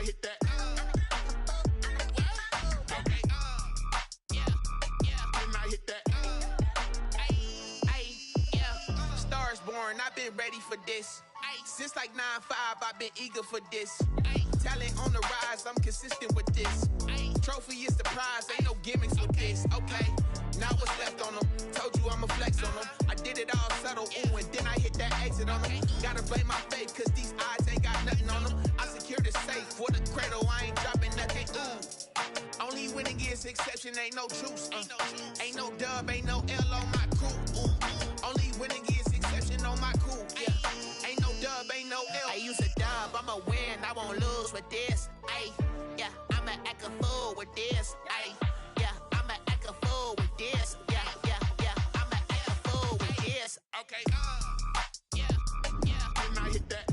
I hit that? I've been ready for this. Since like 9-5, I've been eager for this. Talent on the rise, I'm consistent with this. Trophy is the prize, ain't no gimmicks with this. Okay, now what's left on them? Told you I'ma flex on them. I did it all subtle, ooh, and then I hit that exit on them. Gotta blame my faith, cause these eyes ain't got nothing on them. I secured the safe for the cradle, I ain't dropping nothing, ooh. Only winning is exception, ain't no truce. Ain't no dub, ain't no L on my crew. Ooh. Only winning is exception on my crew. Yeah. Ain't no dub, ain't no L. I use a dub, I'ma win, I won't lose with this. Ay, yeah, I'ma act a fool with this. Ay, yeah, I'ma act a fool with this. Yeah, yeah, yeah, I'ma act a fool with this. Okay, yeah, yeah. And I hit that.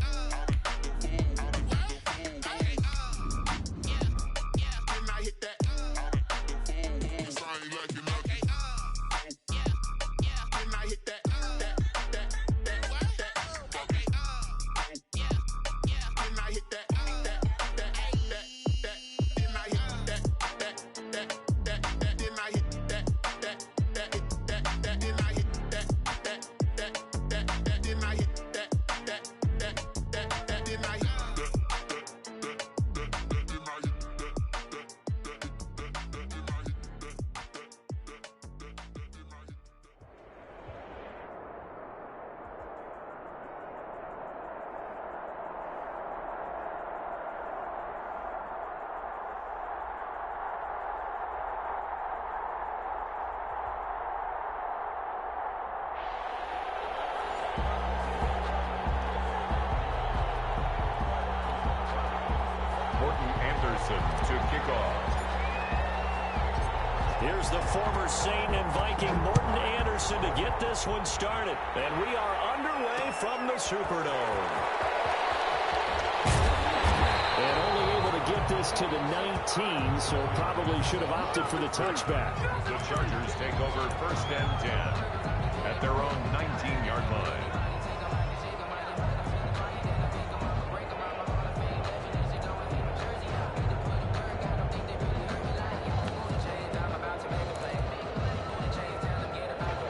To kick off. Here's the former Saint and Viking Morten Andersen to get this one started. And we are underway from the Superdome. And only able to get this to the 19, so probably should have opted for the touchback. The Chargers take over 1st and 10 at their own 19-yard line.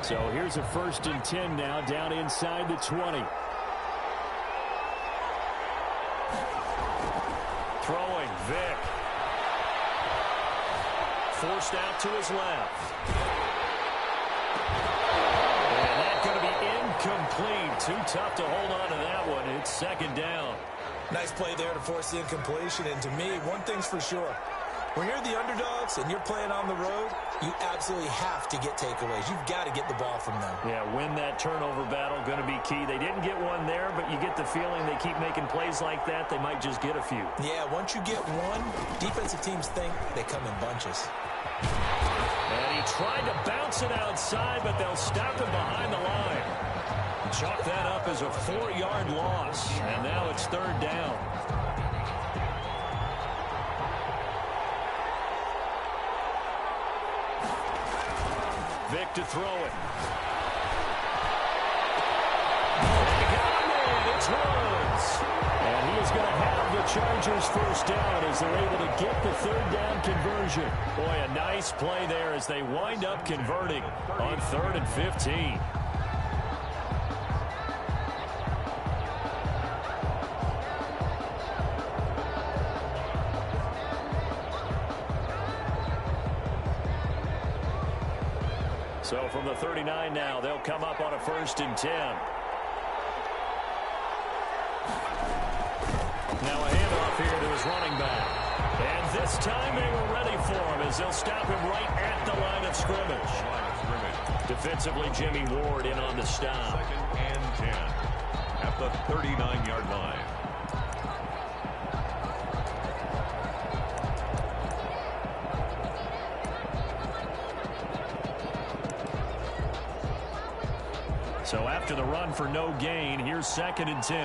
So here's a 1st and 10 now, down inside the 20. Throwing, Vick. Forced out to his left. And that's going to be incomplete. Too tough to hold on to that one. It's 2nd down. Nice play there to force the incompletion. And to me, one thing's for sure. When you're the underdogs and you're playing on the road, you absolutely have to get takeaways. You've got to get the ball from them. Yeah, win that turnover battle, going to be key. They didn't get one there, but you get the feeling they keep making plays like that, they might just get a few. Yeah, once you get one, defensive teams think they come in bunches. And he tried to bounce it outside, but they'll stop him behind the line. Chalk that up as a 4-yard loss, and now it's 3rd down. Vick to throw it. They got him in. It's Woods. And he is going to have the Chargers 1st down as they're able to get the 3rd down conversion. Boy, a nice play there as they wind up converting on 3rd and 15. So from the 39 now, they'll come up on a 1st and 10. Now a handoff here to his running back. And this time they were ready for him as they'll stop him right at the line of scrimmage. Defensively, Jimmy Ward in on the stop. 2nd and 10 at the 39-yard line. So after the run for no gain, here's 2nd and 10.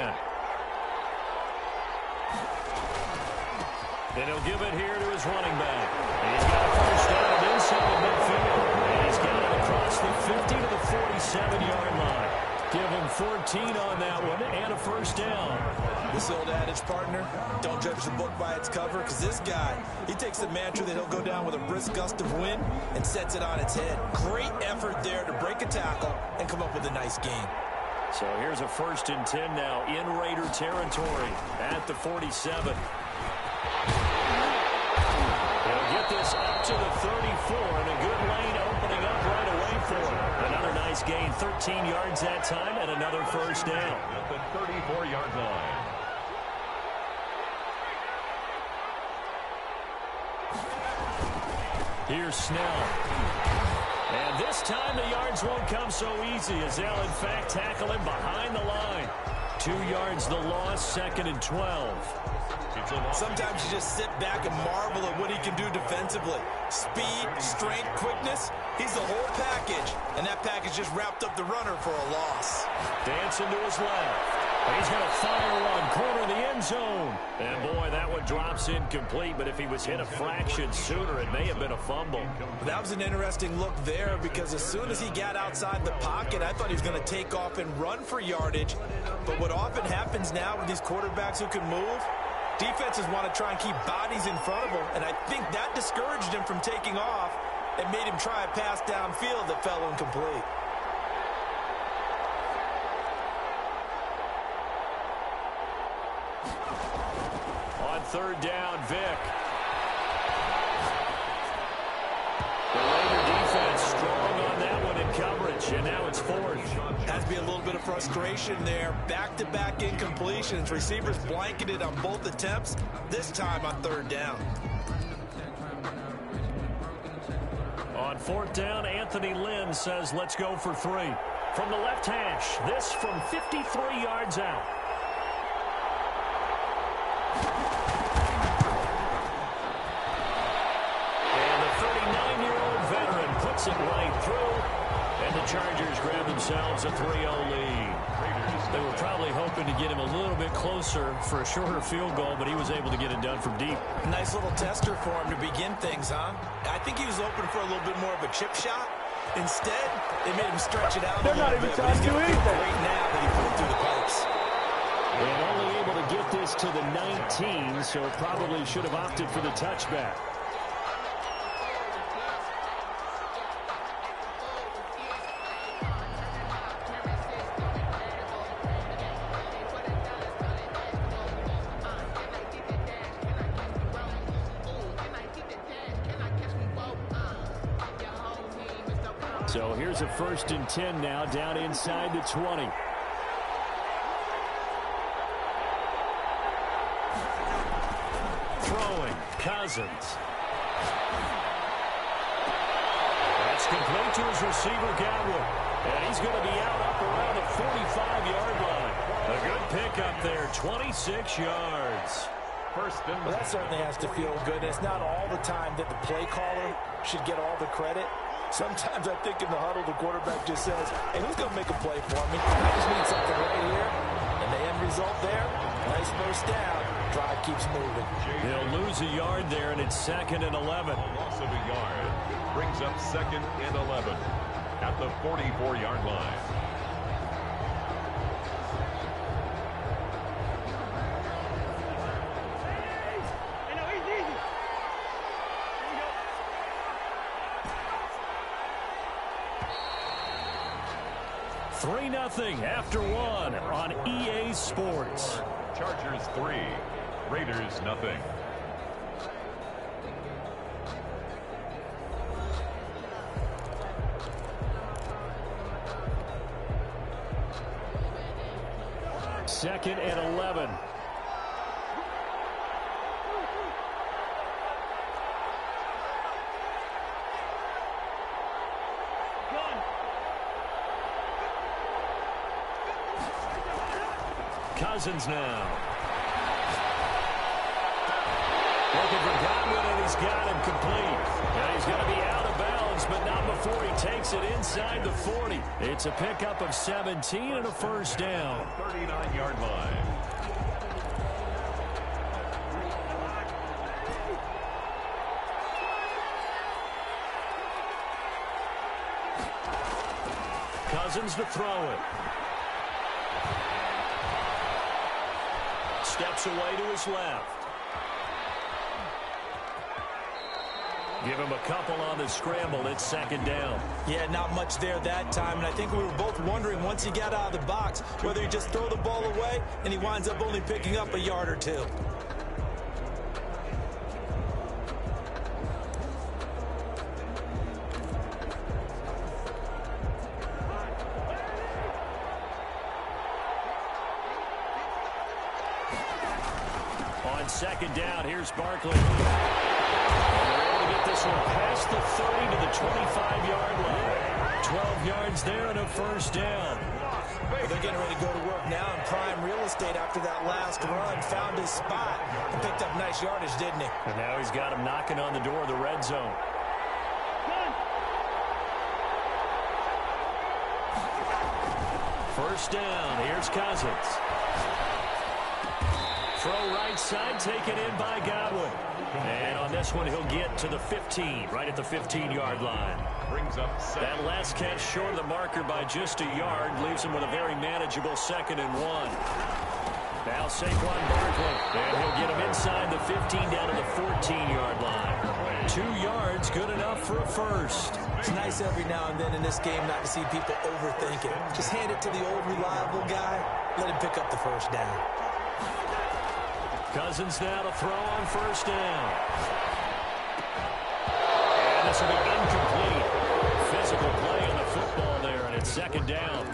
And he'll give it here to his running back. And he's got a 1st down inside the midfield. And he's got it across the 50 to the 47-yard line. Give him 14 on that one and a first down. This old adage, partner, don't judge the book by its cover, because this guy, he takes the mantra that he'll go down with a brisk gust of wind and sets it on its head. Great effort there to break a tackle and come up with a nice gain. So here's a 1st and 10 now in Raider territory at the 47. They'll get this up to the 34, and a good lane opening up right away for him. Another nice gain, 13 yards that time, and another first down. At the 34-yard line. Here's Snell. And this time the yards won't come so easy as they'll, in fact, tackle him behind the line. 2 yards the loss, 2nd and 12. Sometimes you just sit back and marvel at what he can do defensively. Speed, strength, quickness, he's the whole package. And that package just wrapped up the runner for a loss. Dancing to his left. He's going to fire one, corner of the end zone. And, boy, that one drops incomplete, but if he was hit a fraction sooner, it may have been a fumble. That was an interesting look there because as soon as he got outside the pocket, I thought he was going to take off and run for yardage. But what often happens now with these quarterbacks who can move, defenses want to try and keep bodies in front of him, and I think that discouraged him from taking off and made him try a pass downfield that fell incomplete. On 3rd down, Vick. The Raider defense strong on that one in coverage, and now it's 4th. Has to be a little bit of frustration there. Back-to-back incompletions. Receivers blanketed on both attempts, this time on 3rd down. On 4th down, Anthony Lynn says, let's go for 3. From the left hash, this from 53 yards out. And the 39-year-old veteran puts it right through. And the Chargers grab themselves a 3-0 lead. They were probably hoping to get him a little bit closer for a shorter field goal, but he was able to get it done from deep. Nice little tester for him to begin things, huh? I think he was open for a little bit more of a chip shot. Instead, they made him stretch it out a little bit. But he's got a great nap that he put it through the pipes. And only able to get this to the 19, so probably should have opted for the touchback. So here's a 1st and 10 now down inside the 20. Throwing, Cousins. That's complete to his receiver, Godwin. And he's going to be out up around the 45-yard line. A good pickup there, 26 yards. Well, that certainly has to feel good. And it's not all the time that the play caller should get all the credit. Sometimes I think in the huddle, the quarterback just says, hey, who's going to make a play for me? I just need something right here. And the end result there, nice first down. Drive keeps moving. They'll lose a yard there, and it's 2nd and 11. Loss of a yard brings up 2nd and 11 at the 44-yard line. Nothing after one on EA Sports. Chargers 3, Raiders nothing. Second and 11. Cousins now. Looking for Godwin, and he's got him complete. And he's going to be out of bounds, but not before he takes it inside the 40. It's a pickup of 17 and a first down. 39-yard line. Cousins to throw it. steps away to his left. Give him a couple on the scramble. It's second down. Yeah, not much there that time. And I think we were both wondering once he got out of the box whether he just throw the ball away and he winds up only picking up a yard or two. On second down, here's Barkley. Get this one past the 30 to the 25-yard line. 12 yards there and a first down. Well, they're getting ready to go to work now in prime real estate after that last run. Found his spot and picked up nice yardage, didn't he? And now he's got him knocking on the door of the red zone. First down. Here's Cousins. Throw right side, taken in by Godwin. And on this one, he'll get to the 15, right at the 15-yard line. Brings up that last catch short of the marker by just a yard, leaves him with a very manageable 2nd and 1. Now Saquon Barkley, and he'll get him inside the 15 down to the 14-yard line. 2 yards, good enough for a first. It's nice every now and then in this game not to see people overthink it. Just hand it to the old reliable guy, let him pick up the first down. Cousins now to throw on first down. And this will be incomplete. Physical play on the football there, and it's second down.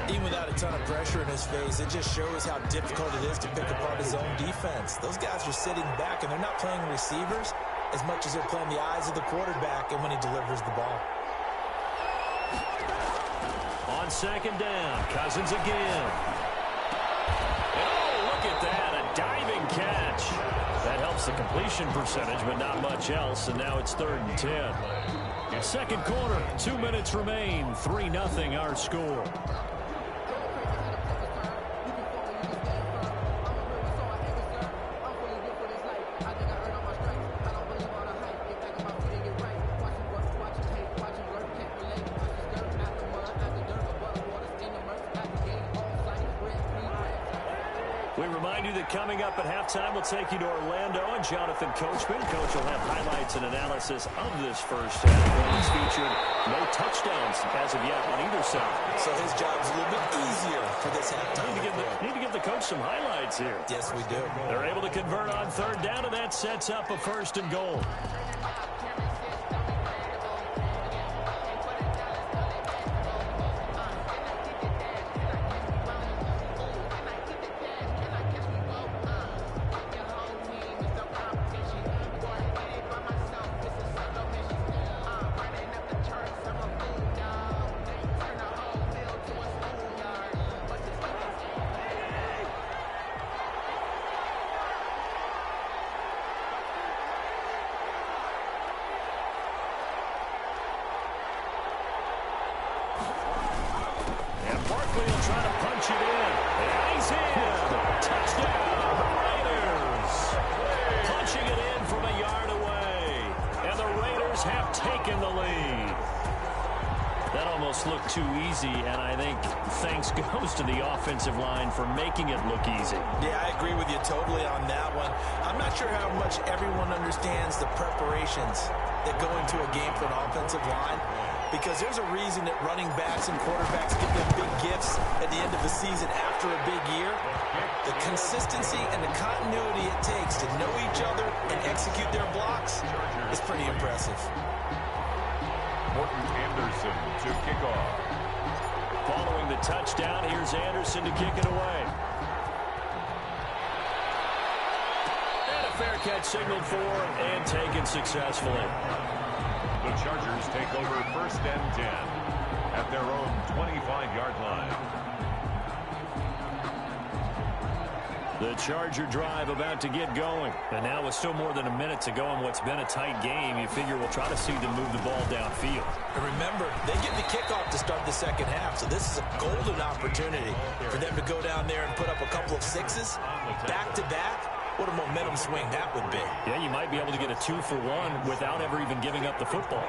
Even without a ton of pressure in his face, it just shows how difficult it is to pick apart his own defense. Those guys are sitting back, and they're not playing receivers as much as they're playing the eyes of the quarterback and when he delivers the ball. On second down, Cousins again. Diving catch. That helps the completion percentage, but not much else, and now it's 3rd and 10. Second quarter, 2 minutes remain, 3-0 our score. Coming up at halftime, we'll take you to Orlando and Jonathan Coachman. Coach will have highlights and analysis of this first half. He's featured no touchdowns as of yet on either side. So his job's a little bit easier for this halftime. Need to give the coach some highlights here. Yes, we do. They're able to convert on third down, and that sets up a 1st and goal. Looked too easy, and I think thanks goes to the offensive line for making it look easy. Yeah, I agree with you totally on that one. I'm not sure how much everyone understands the preparations that go into a game for an offensive line, because there's a reason that running backs and quarterbacks get them big gifts at the end of the season after a big year. The consistency and the continuity it takes to know each other and execute their blocks is pretty impressive. Morton Anderson to kick off. Following the touchdown, here's Anderson to kick it away. And a fair catch signaled for and taken successfully. The Chargers take over 1st and 10 at their own 25-yard line. The Charger drive about to get going. And now with still more than a minute to go in what's been a tight game, you figure we'll try to see them move the ball downfield. And remember, they get the kickoff to start the second half, so this is a golden opportunity for them to go down there and put up a couple of sixes back-to-back. What a momentum swing that would be. Yeah, you might be able to get a 2-for-1 without ever even giving up the football.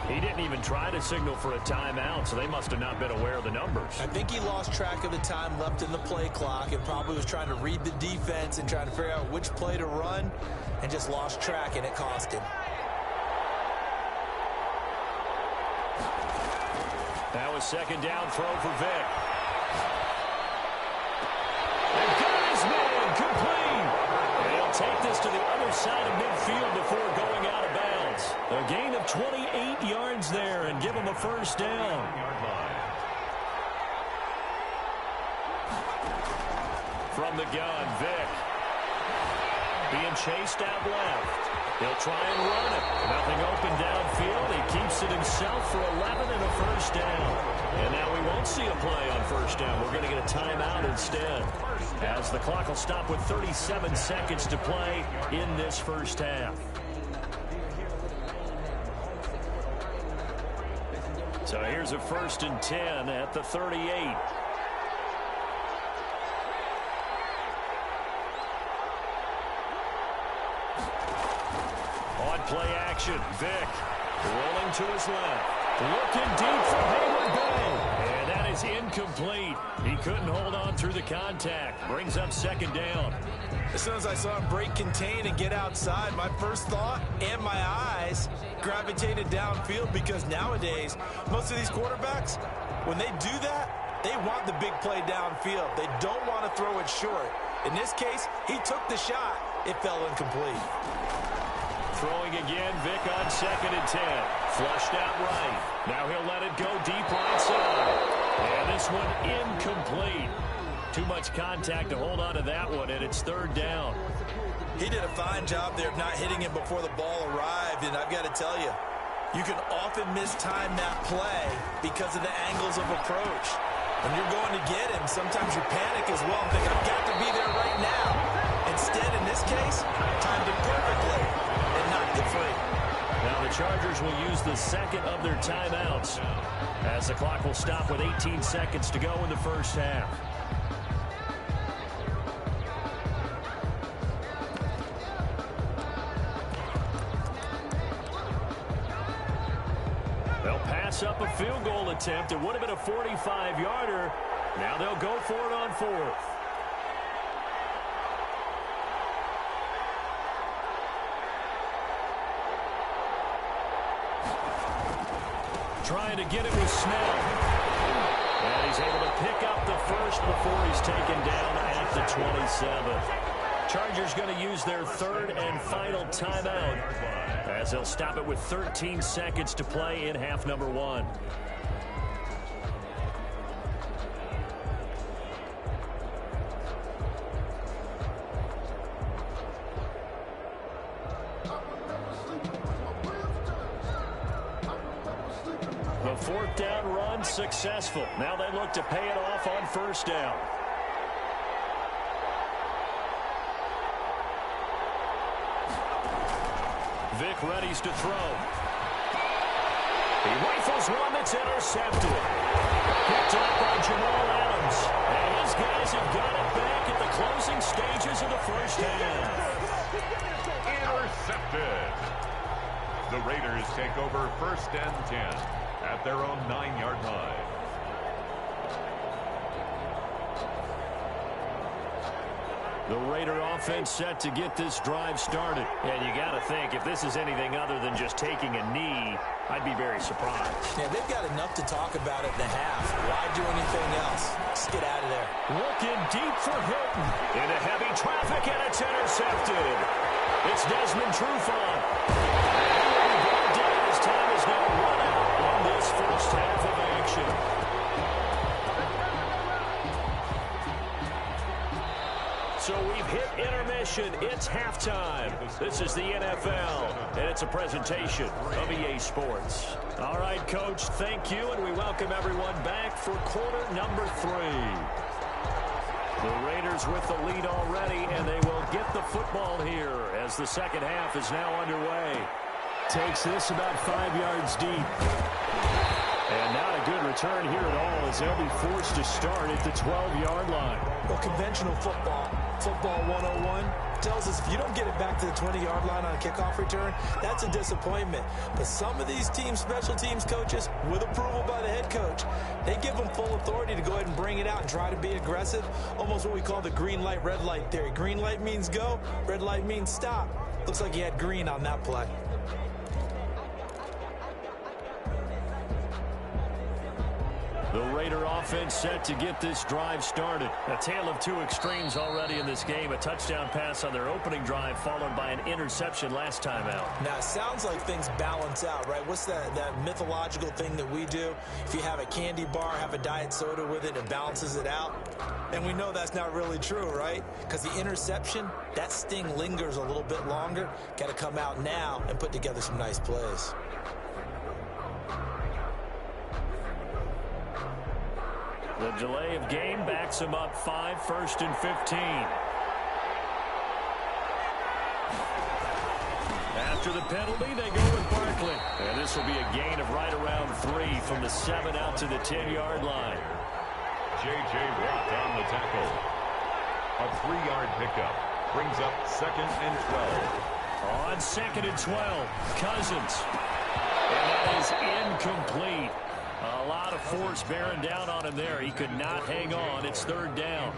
He didn't even even try to signal for a timeout, so they must have not been aware of the numbers. I think he lost track of the time left in the play clock and probably was trying to read the defense and trying to figure out which play to run and just lost track, and it cost him. That was second down throw for Vic. And got his man complete. And he'll take this to the other side of midfield before going out of bounds. A gain of 28 yards there and give him a first down. From the gun, Vic. Being chased out left. He'll try and run it. Nothing open downfield. He keeps it himself for 11 and a first down. And now we won't see a play on first down. We're going to get a timeout instead, as the clock will stop with 37 seconds to play in this first half. So here's a 1st and 10 at the 38. Play action. Vic rolling to his left. Looking deep for Heyward Bey. And that is incomplete. He couldn't hold on through the contact. Brings up second down. As soon as I saw him break contain and get outside, my first thought and my eyes gravitated downfield, because nowadays, most of these quarterbacks, when they do that, they want the big play downfield. They don't want to throw it short. In this case, he took the shot. It fell incomplete. Throwing again, Vic on 2nd and 10. Flushed out right. Now he'll let it go deep right side. And this one incomplete. Too much contact to hold on to that one, and it's 3rd down. He did a fine job there of not hitting him before the ball arrived, and I've got to tell you, you can often mistime that play because of the angles of approach. When you're going to get him, sometimes you panic as well and think, I've got to be there right now. Instead, in this case, timed it perfectly and knocked it free. Now the Chargers will use the second of their timeouts, as the clock will stop with 18 seconds to go in the first half. They'll pass up a field goal attempt. It would have been a 45-yarder. Now they'll go for it on 4th. Trying to get it with Snell. And he's able to pick up the first before he's taken down at the 27. Chargers going to use their 3rd and final timeout, as they'll stop it with 13 seconds to play in half number 1. The 4th down run successful. Now they look to pay it off on 1st down. Vic readies to throw. He rifles one that's intercepted. Picked up by Jamal Adams. And his guys have got it back at the closing stages of the first half. Intercepted. The Raiders take over 1st and 10 at their own 9-yard line. The Raider offense set to get this drive started. And you got to think, if this is anything other than just taking a knee, I'd be very surprised. Yeah, they've got enough to talk about at the half. Why do anything else? Just get out of there. Looking deep for Hilton. Into heavy traffic, and it's intercepted. It's Desmond Trufant. His time is now run out on this first half of action. So we've hit intermission. It's halftime. This is the NFL, and it's a presentation of EA Sports. All right, Coach, thank you, and we welcome everyone back for quarter number 3. The Raiders with the lead already, and they will get the football here as the second half is now underway. Takes this about 5 yards deep. And not a good return here at all, as they'll be forced to start at the 12-yard line. Well, conventional football 101, math tells us if you don't get it back to the 20-yard line on a kickoff return, that's a disappointment. But some of these teams, special teams coaches, with approval by the head coach, they give them full authority to go ahead and bring it out and try to be aggressive, almost what we call the green light, red light theory. Green light means go, red light means stop. Looks like he had green on that play. The Raider offense set to get this drive started. A tale of two extremes already in this game. A touchdown pass on their opening drive followed by an interception last time out. Now, it sounds like things balance out, right? What's that mythological thing that we do? If you have a candy bar, have a diet soda with it, it balances it out. And we know that's not really true, right? Because the interception, that sting lingers a little bit longer. Got to come out now and put together some nice plays. The delay of game backs him up 5, 1st and 15. After the penalty, they go with Barkley. And this will be a gain of right around 3 from the 7 out to the 10-yard line. J.J. Watt on the tackle. A 3-yard pickup brings up 2nd and 12. On 2nd and 12, Cousins. And that is incomplete. A lot of force bearing down on him there. He could not hang on. It's 3rd down.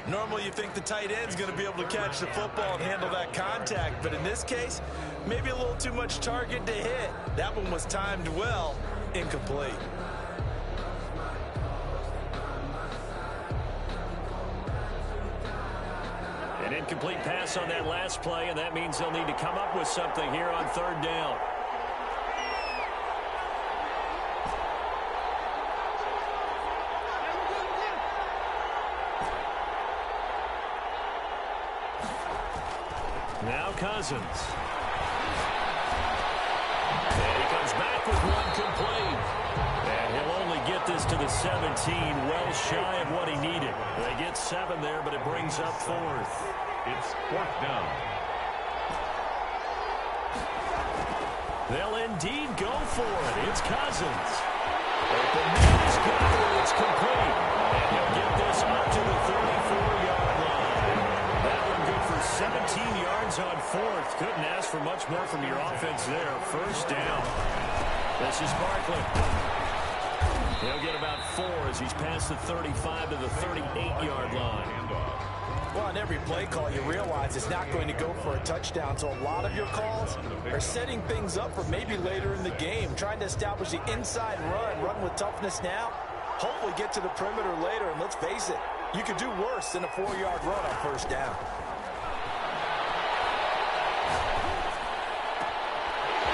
Normally you think the tight end's going to be able to catch the football and handle that contact, but in this case, maybe a little too much target to hit. That one was timed well, incomplete. An incomplete pass on that last play, and that means they'll need to come up with something here on 3rd down. Now Cousins. And he comes back with one complete. And he'll only get this to the 17, well shy of what he needed. They get 7 there, but it brings up 4th. It's 4th down. They'll indeed go for it. It's Cousins. Open man is good. It's complete. And he'll get this up to the 34-yard line. That one good for 17 yards on 4th. Couldn't ask for much more from your offense there. 1st down. This is Barkley. He'll get about 4 as he's past the 35 to the 38-yard line. Well, on every play call, you realize it's not going to go for a touchdown. So a lot of your calls are setting things up for maybe later in the game, trying to establish the inside run with toughness now, hopefully get to the perimeter later. And let's face it, you could do worse than a 4-yard run on 1st down.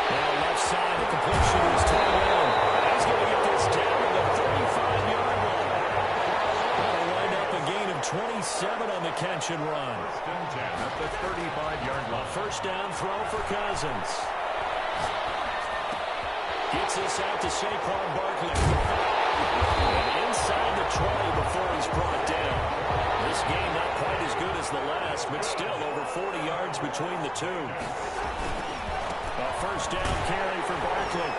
Now left side, the completion is turned in. He's going to get this down to the 35-yard line. That'll wind up a gain of 27 on the catch and run. 1st and 10 at the 35-yard line. 1st down throw for Cousins. Gets this out to Saquon Barkley. And inside the 20 before he's brought down. This game not quite as good as the last, but still over 40 yards between the two. A 1st down carry for Barkley.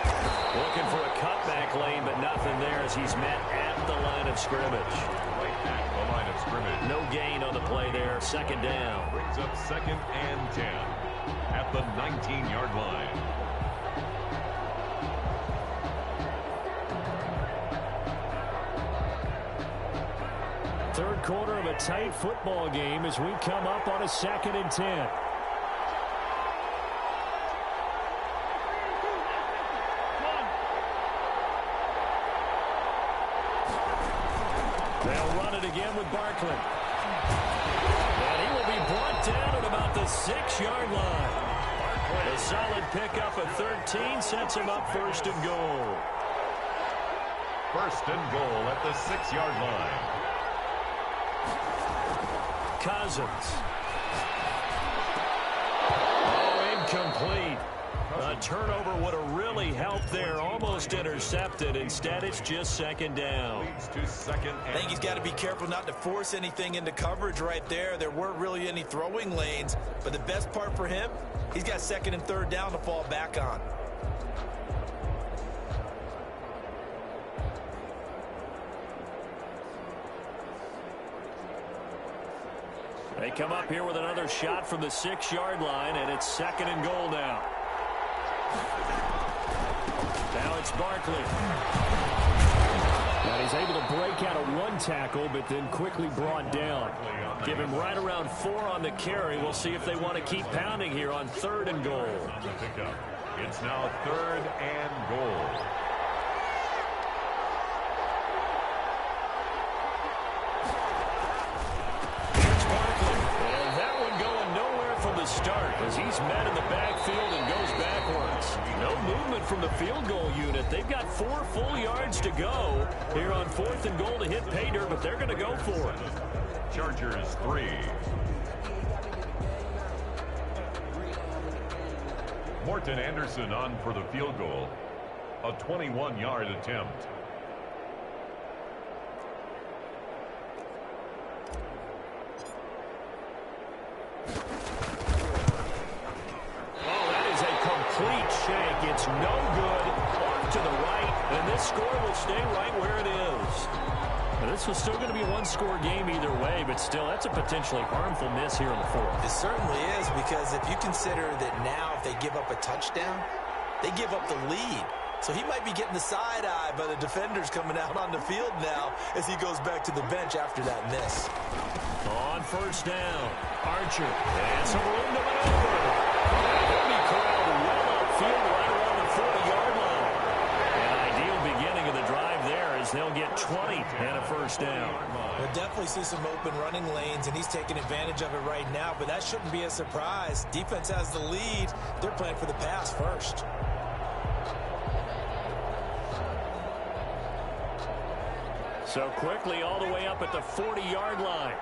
Looking for a cutback lane, but nothing there as he's met at the line of scrimmage. Right at the line of scrimmage. No gain on the play there. 2nd down. Brings up 2nd and 10 at the 19-yard line. Third quarter of a tight football game as we come up on a 2nd and 10. They'll run it again with Barkley. And he will be brought down at about the 6-yard line. A solid pickup of 13 sets him up 1st and goal. 1st and goal at the 6-yard line. Cousins. Oh, incomplete. A turnover would have really helped there. Almost intercepted. Instead, it's just 2nd down. Leads to 2nd I think he's got to be careful not to force anything into coverage right there. There weren't really any throwing lanes. But the best part for him, he's got 2nd and 3rd down to fall back on. They come up here with another shot from the 6-yard line, and it's 2nd and goal now. Now it's Barkley. And he's able to break out of one tackle, but then quickly brought down. Give him right around 4 on the carry. We'll see if they want to keep pounding here on 3rd and goal. It's now 3rd and goal. Here's Barkley. And that one going nowhere from the start as he's met in the backfield and goes backwards. No movement from the field goal unit. They've got 4 full yards to go here on 4th and goal to hit pay dirt, but they're going to go for it. Chargers 3. Morton Anderson on for the field goal. A 21-yard attempt. Oh, that is a complete shank. It's no good. Off to the right, and this score will stay right where it is. This was still going to be a one-score game either way, but still, that's a potentially harmful miss here in the 4th. It certainly is, because if you consider that now if they give up a touchdown, they give up the lead. So he might be getting the side eye by the defenders coming out on the field now as he goes back to the bench after that miss. On 1st down, Archer, and some room to maneuver. He'll be corralled well upfield right around the 40-yard line. An ideal beginning of the drive there as they'll get 20 and a 1st down. We'll definitely see some open running lanes, and he's taking advantage of it right now, but that shouldn't be a surprise. Defense has the lead. They're playing for the pass first. So quickly all the way up at the 40-yard line.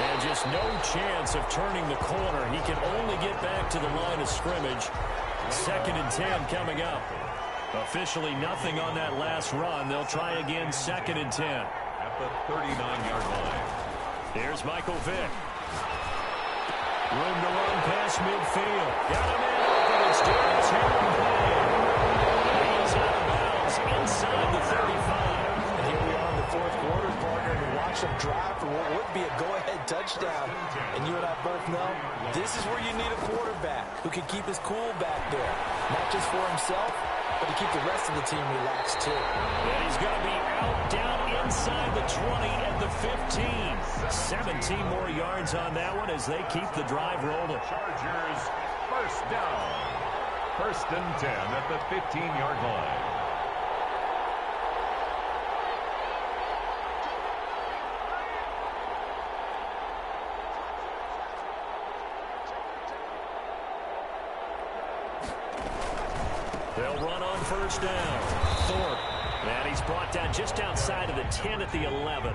And just no chance of turning the corner. He can only get back to the line of scrimmage. 2nd and 10 coming up. Officially nothing on that last run. They'll try again 2nd and 10. At the 39-yard line. Here's Michael Vick. Room to run past midfield. Got him in open. It's Darius Hayward. He's out of bounds inside the 35. And here we are in the 4th quarter, partner, and watch them drive for what would be a go-ahead touchdown. And you and I both know this is where you need a quarterback who can keep his cool back there. Not just for himself, but to keep the rest of the team relaxed too. And he's going to be out down inside the 20 and the 15. 17 more yards on that one as they keep the drive rolling. Chargers 1st down. 1st and 10 at the 15-yard line. They'll run on 1st down. Thorpe. And he's brought down just outside of the 10 at the 11.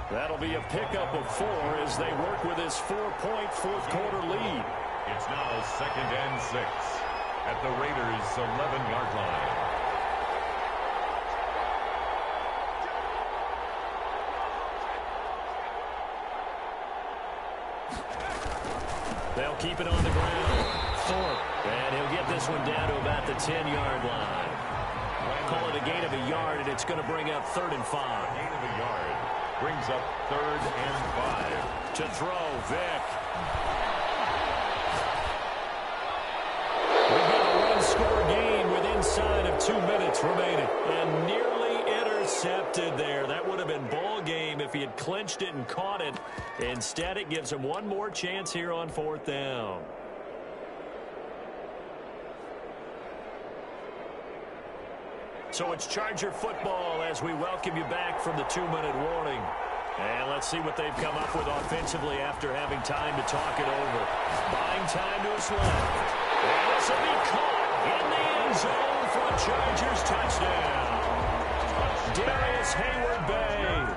That'll be a pickup of 4 as they work with his 4-point 4th quarter lead. It's now 2nd and 6 at the Raiders' 11-yard line. They'll keep it on the ground. Thorpe. And he'll get this one down to about the 10-yard line. Call it a gain of a yard, and it's going to bring up 3rd and 5. Gain of a yard. Brings up 3rd and 5. To throw, Vick. We've got a one-score game with inside of 2 minutes remaining. And nearly intercepted there. That would have been ball game if he had clinched it and caught it. Instead, it gives him one more chance here on 4th down. So it's Charger football as we welcome you back from the 2-minute warning. And let's see what they've come up with offensively after having time to talk it over. Buying time to his left. And this will be caught in the end zone for a Chargers touchdown. Darius Hayward-Bay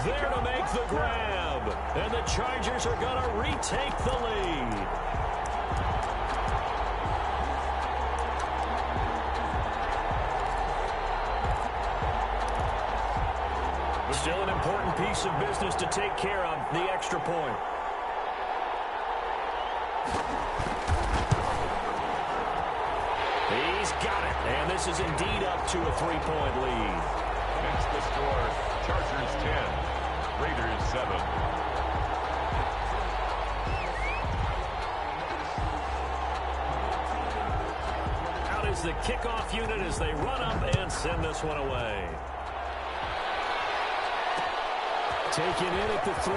there to make the grab. And the Chargers are going to retake the lead. Still an important piece of business to take care of, the extra point. He's got it, and this is indeed up to a 3-point lead. That's the score. Chargers 10, Raiders 7. Out is the kickoff unit as they run up and send this one away. Taken in at the 3.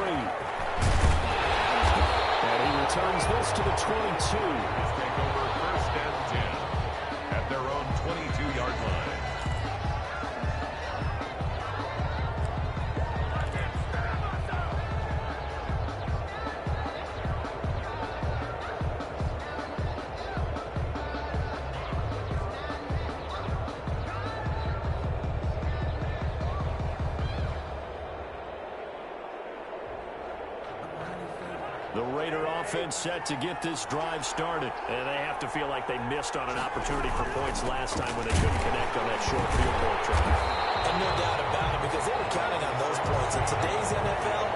And he returns this to the 22. Let's take over 1st and 10 at their own 22-yard line. The Raider offense set to get this drive started. And they have to feel like they missed on an opportunity for points last time when they couldn't connect on that short field goal try. And no doubt about it, because they were counting on those points. In today's NFL,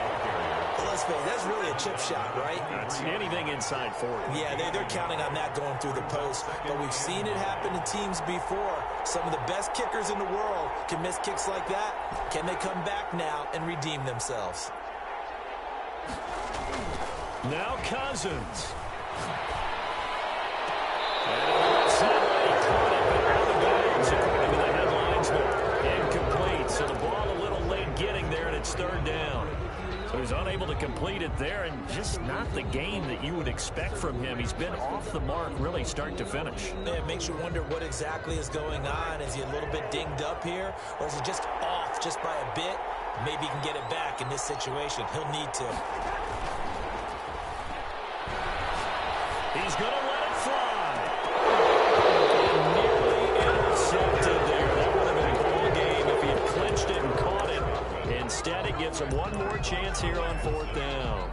let's face it, that's really a chip shot, right? That's anything inside 40. Yeah, they're counting on that going through the post. But we've seen it happen to teams before. Some of the best kickers in the world can miss kicks like that. Can they come back now and redeem themselves? Now Cousins. And somebody caught it, but out of bounds, according to the headlines. Incomplete, so the ball a little late getting there, and it's 3rd down. So he's unable to complete it there, and just not the game that you would expect from him. He's been off the mark really start to finish. Yeah, it makes you wonder what exactly is going on. Is he a little bit dinged up here, or is he just off just by a bit? Maybe he can get it back in this situation. He'll need to. He's going to let it fly. Nearly intercepted there. That would have been a ball game if he had clinched it and caught it. Instead, it gives him one more chance here on 4th down.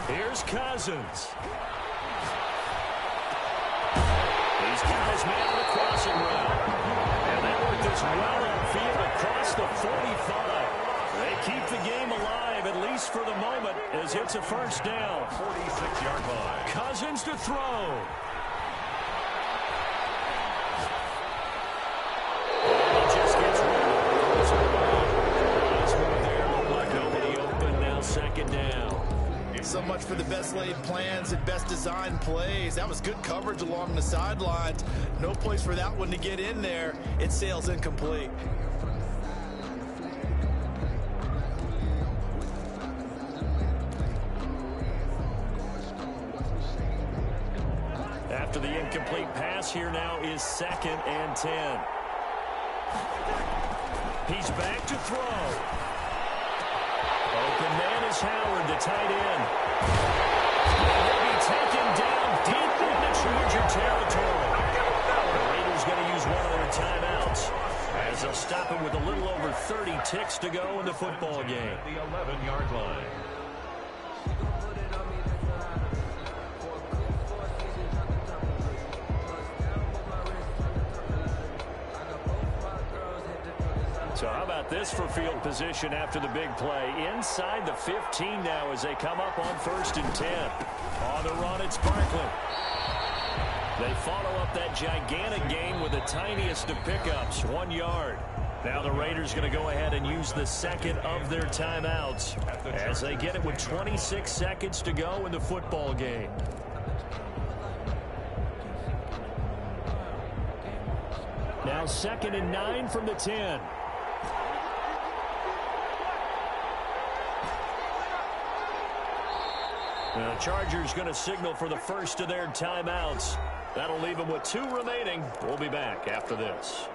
Here's Cousins. He's got his man on the crossing route. And they work this well upfield across the 45. They keep the game alive, at least for the moment, as it's a 1st down. 46-yard line. Cousins to throw. And he just gets one. There looked like nobody open. Now 2nd down. So much for the best laid plans and best designed plays. That was good coverage along the sidelines. No place for that one to get in there. It sails incomplete. After the incomplete pass, here now is 2nd and 10. He's back to throw. Open man is Howard, the tight end. He'll be taken down deep into Charger territory. The Raiders going to use one of their timeouts as they'll stop him with a little over 30 ticks to go in the football game. The 11-yard line. So how about this for field position after the big play? Inside the 15 now as they come up on 1st and 10. On the run, it's Barkley. They follow up that gigantic gain with the tiniest of pickups, 1 yard. Now the Raiders going to go ahead and use the 2nd of their timeouts as they get it with 26 seconds to go in the football game. Now 2nd and 9 from the 10. The Chargers going to signal for the first of their timeouts. That'll leave them with 2 remaining. We'll be back after this.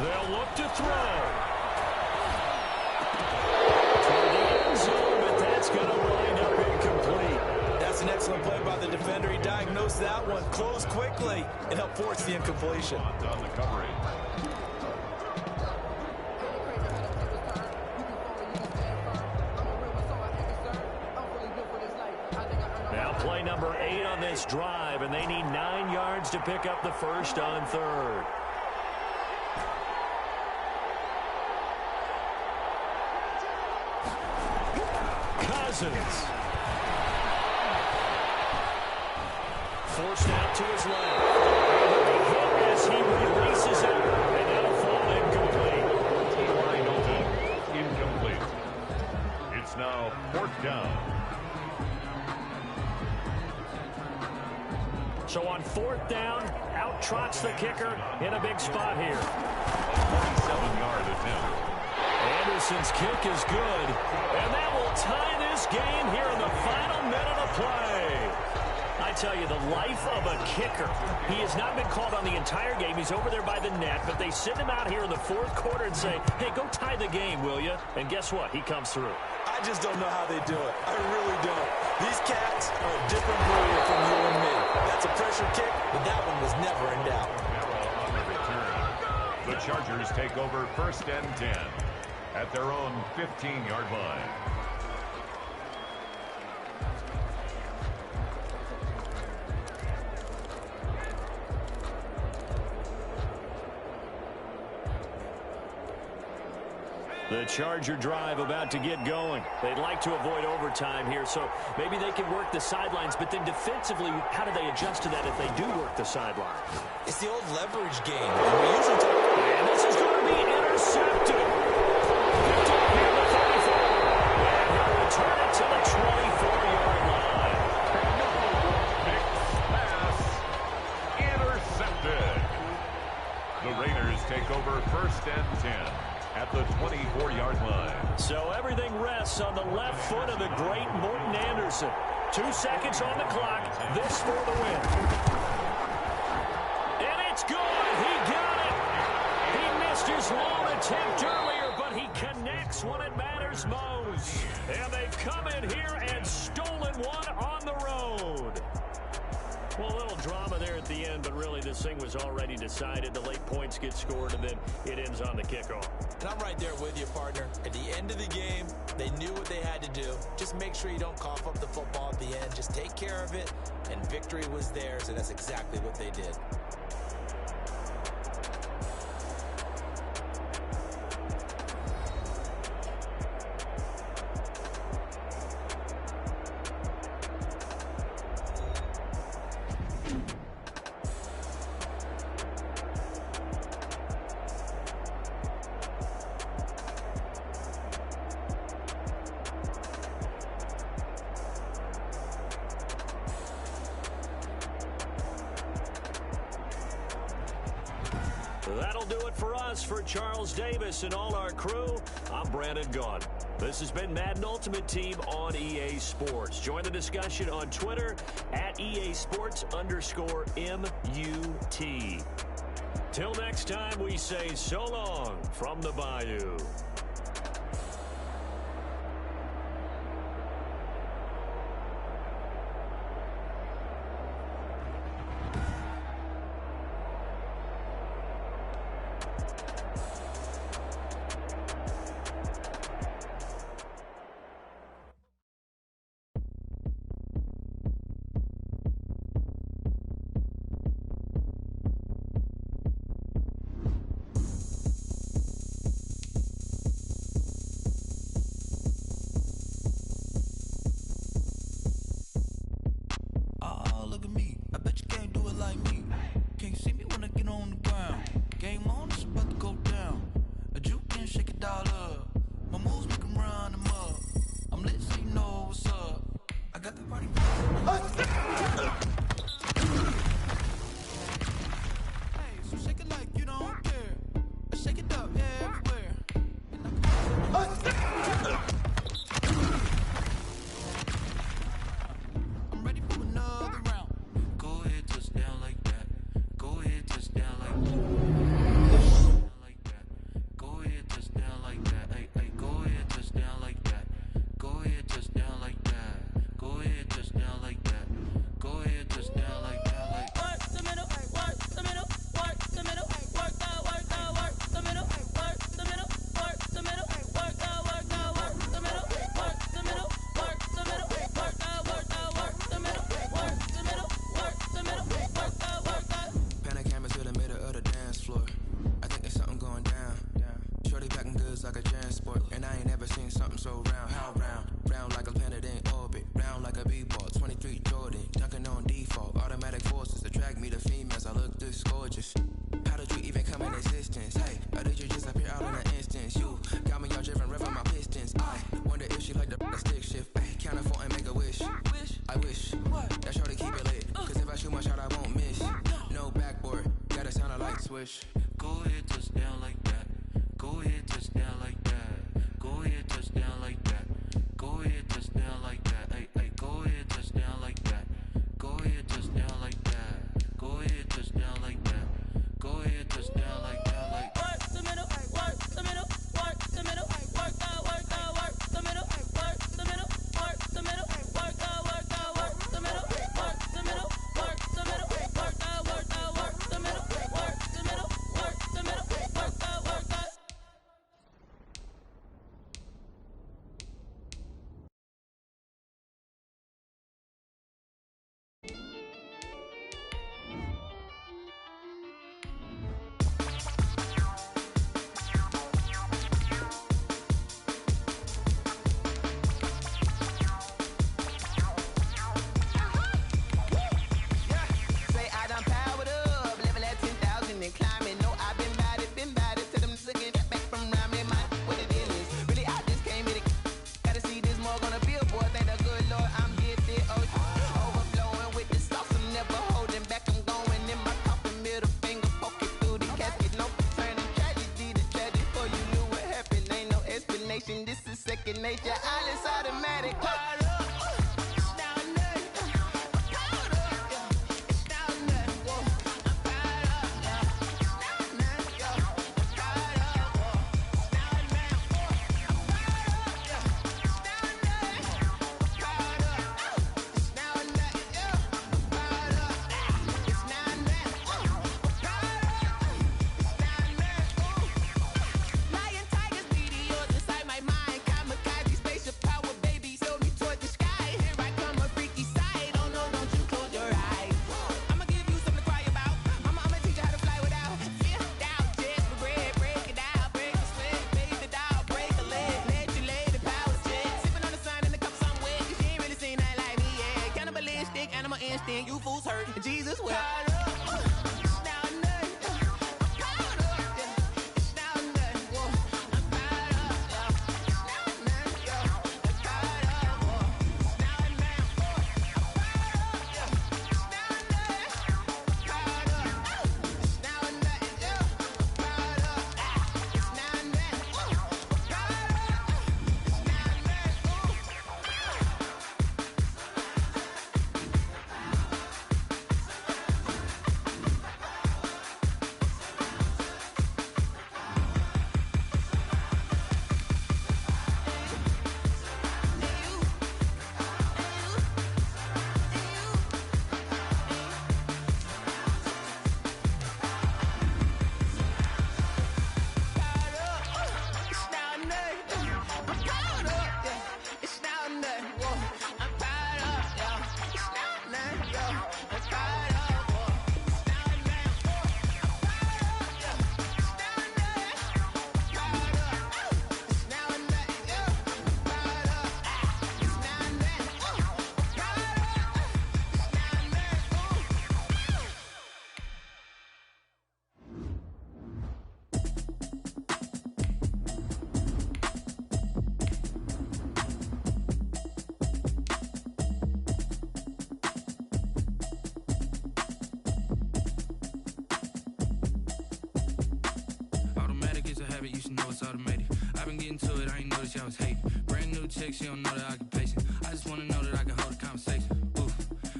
They'll look to throw. Excellent play by the defender. He diagnosed that one, closed quickly, and helped force the incompletion. On the coverage. Now play number 8 on this drive, and they need 9 yards to pick up the first on third. Cousins. Forced out to his left. And as he releases it, and that'll fall incomplete. T.Y. Hilton, incomplete. It's now 4th down. So on 4th down, out trots the kicker in a big spot here. 47-yard attempt. Anderson's kick is good, and that will tie this game here in the final minute of play. I tell you, the life of a kicker. He has not been called on the entire game. He's over there by the net, but they send him out here in the 4th quarter and say, hey, go tie the game, will you? And guess what? He comes through. I just don't know how they do it. I really don't. These cats are a different breed from you and me. That's a pressure kick, but that one was never in doubt. Now on the return, the Chargers take over 1st and 10 at their own 15-yard line. The Charger drive about to get going. They'd like to avoid overtime here, so maybe they can work the sidelines, but then defensively, how do they adjust to that if they do work the sideline? It's the old leverage game, and we usually talk... And this is going to be intercepted. Picked up here at the 34. And he'll return it to the 24-yard line. Big pass. Intercepted. The Raiders take over 1st and 10 at the 24-yard line. So everything rests on the left foot of the great Morten Andersen. 2 seconds on the clock. This for the win. And it's good. He got it. He missed his long attempt earlier, but he connects when it matters most. And they've come in here and stolen one on the road. Well, a little drama there at the end, but really this thing was already decided. The late points get scored, and then it ends on the kickoff. And I'm right there with you, partner. At the end of the game, they knew what they had to do. Just make sure you don't cough up the football at the end. Just take care of it, and victory was theirs, and that's exactly what they did. That'll do it for us. For Charles Davis and all our crew, I'm Brandon Gaudin. This has been Madden Ultimate Team on EA Sports. Join the discussion on Twitter at EA Sports_MUT. Till next time, we say so long from the Bayou. never seen something so round. How round? Round like a planet in orbit. Round like a b-ball. 23 Jordan. Dunking on default. Automatic forces attract me to females. I look this gorgeous. How did you even come in existence? Hey, or did you just appear out in an instance? You got me all driven, revving my pistons. I wonder if she like the stick shift. Ay, count a 4 and make a wish. I wish that shorty keep it lit. Cause if I shoot my shot, I won't miss. No backboard, gotta sound a light switch. Go ahead, touchdown like that. Go ahead, touchdown like that. Go ahead, touchdown like that. Go ahead, touchdown like that. Ay, ay, go ahead, touchdown like that. Go ahead, touchdown like that. Go ahead, touchdown like that. Go ahead, touchdown like that. Like work the middle, work the middle, work the middle, work the middle, work the middle, work the middle, work the middle, work the middle, work the middle, work the middle, work the middle, work the middle, work the middle, work the this is second nature, all is automatic. You fools hurt. Jesus will. She don't know the occupation. I just wanna know that I can hold a conversation. Oof,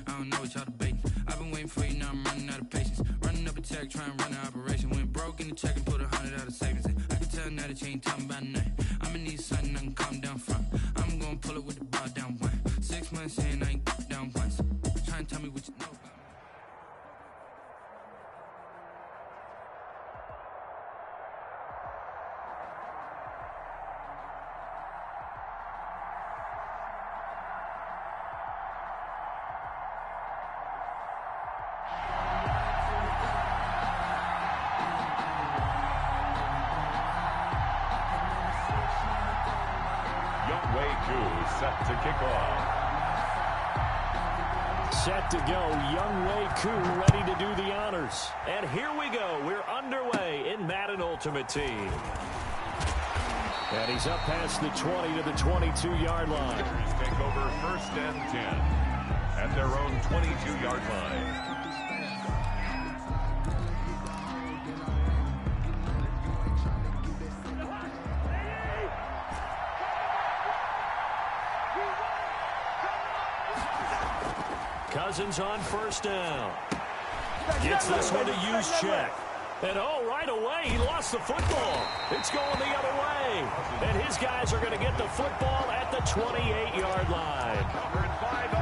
I don't know what y'all debating. I've been waiting for you, now I'm running out of patience. Running up a check, trying to run an operation. Went broke in the check and put 100 out of savings in. I can tell now that you ain't talking about nothing. I'ma need something I can calm down from. I'm gonna pull it with the bar down one. 6 months in, I ain't down once. Try and tell me what you know about me. Younghoe Koo set to kick off. Set to go, Younghoe Koo ready to do the honors. And here we go. We're underway in Madden Ultimate Team. And he's up past the 20 to the 22-yard line. Take over 1st and 10 at their own 22-yard line. Cousins on 1st down. Gets this one to Juszczyk. And right away, he lost the football. It's going the other way. And his guys are going to get the football at the 28-yard line.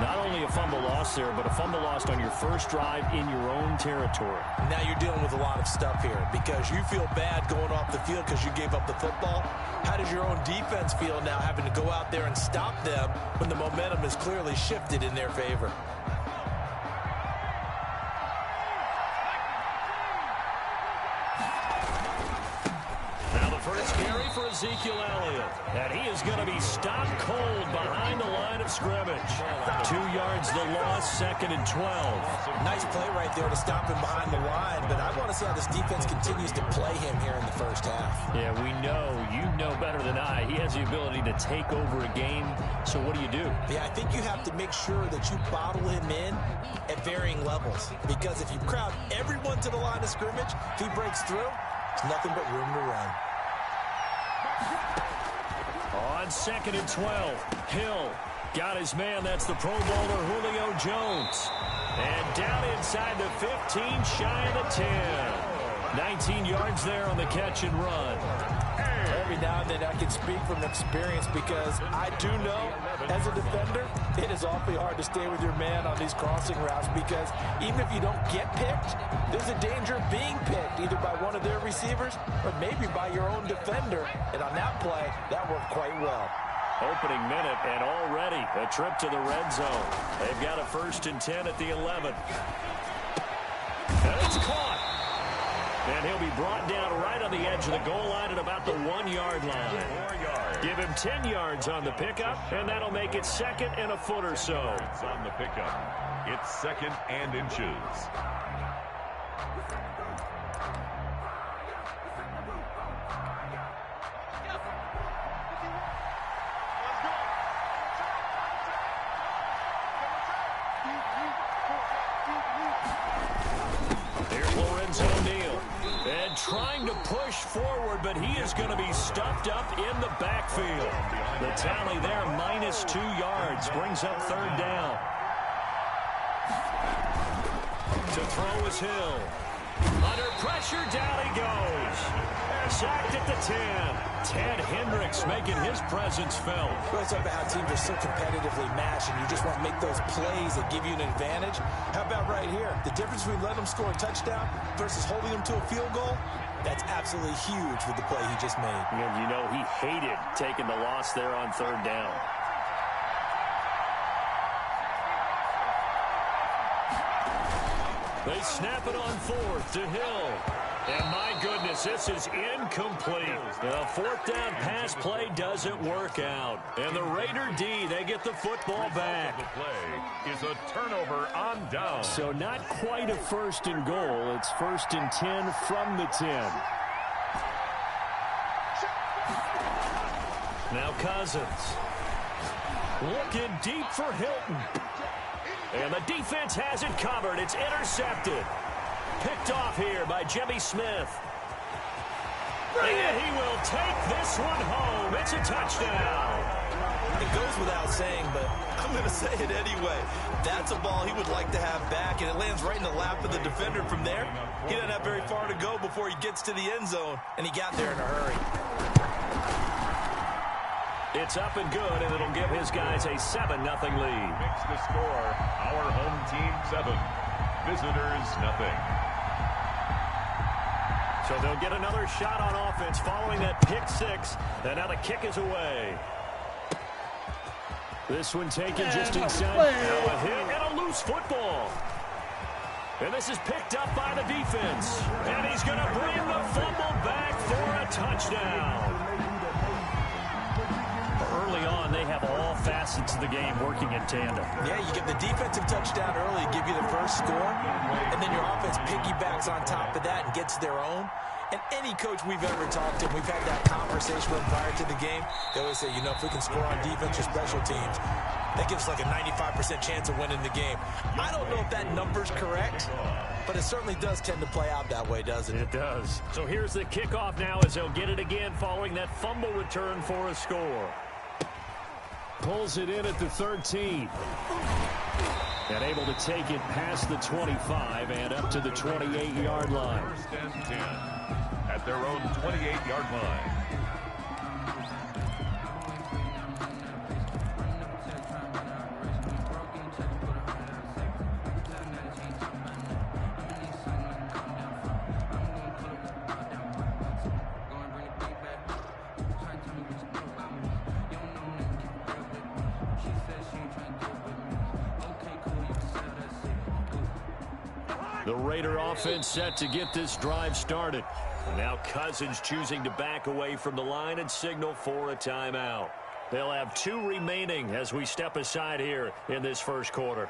Not only a fumble loss there, but a fumble lost on your first drive in your own territory. Now you're dealing with a lot of stuff here because you feel bad going off the field because you gave up the football. How does your own defense feel now having to go out there and stop them when the momentum is clearly shifted in their favor? For Ezekiel Elliott, and he is going to be stopped cold behind the line of scrimmage. 2 yards the loss, 2nd and 12. Nice play right there to stop him behind the line, but I want to see how this defense continues to play him here in the first half. Yeah, we know, you know better than I, he has the ability to take over a game, so what do you do? Yeah, I think you have to make sure that you bottle him in at varying levels, because if you crowd everyone to the line of scrimmage, if he breaks through, there's nothing but room to run. On 2nd and 12, Hill got his man. That's the Pro Bowler Julio Jones. And down inside the 15, shy of the 10. 19 yards there on the catch and run. Every now and then I can speak from experience because I do know as a defender it is awfully hard to stay with your man on these crossing routes because even if you don't get picked, there's a danger of being picked either by one of their receivers or maybe by your own defender. And on that play, that worked quite well. Opening minute and already a trip to the red zone. They've got a 1st and 10 at the 11. And it's caught. And he'll be brought down right on the edge of the goal line at about the 1-yard line. 4 yards. Give him 10 yards on the pickup, and that'll make it 2nd and a foot or so. It's on the pickup. It's 2nd and inches. Here's Lorenzo Neal. And trying to push forward, but he is going to be stuffed up in the backfield. The tally there, -2 yards, brings up 3rd down. To throw is Hill. Under pressure, down he goes. Sacked at the 10. Ted Hendricks making his presence felt. We always talk about how teams are so competitively matched and you just want to make those plays that give you an advantage. How about right here? The difference between letting them score a touchdown versus holding them to a field goal, that's absolutely huge with the play he just made. And you know he hated taking the loss there on 3rd down. They snap it on 4th to Hill. And my goodness, this is incomplete. The 4th down pass play doesn't work out. And the Raider D, they get the football back. The play is a turnover on down. So not quite a 1st and goal. It's 1st and 10 from the 10. Now Cousins. Looking deep for Hilton. And the defense has it covered. It's intercepted. Picked off here by Jimmy Smith. And he will take this one home. It's a touchdown. It goes without saying, but I'm going to say it anyway. That's a ball he would like to have back, and it lands right in the lap of the defender from there. He doesn't have very far to go before he gets to the end zone, and he got there in a hurry. It's up and good, and it'll give his guys a 7-0 lead. Makes the score. Our home team 7. Visitors nothing. So they'll get another shot on offense following that pick 6. And now the kick is away. This one taken just inside. Now a hit and a loose football. And this is picked up by the defense. And he's going to bring the fumble back for a touchdown. Early on, they facets of the game working in tandem. Yeah, you get the defensive touchdown early, give you the first score, and then your offense piggybacks on top of that and gets their own. And any coach we've ever talked to, we've had that conversation with prior to the game, they always say, if we can score on defense or special teams, that gives like a 95% chance of winning the game. I don't know if that number's correct, but it certainly does tend to play out that way, doesn't it? It does. So here's the kickoff now as they'll get it again following that fumble return for a score. Pulls it in at the 13. And able to take it past the 25 and up to the 28-yard line. First and 10 at their own 28-yard line. The Raider offense set to get this drive started. Now Cousins choosing to back away from the line and signal for a timeout. They'll have 2 remaining as we step aside here in this first quarter.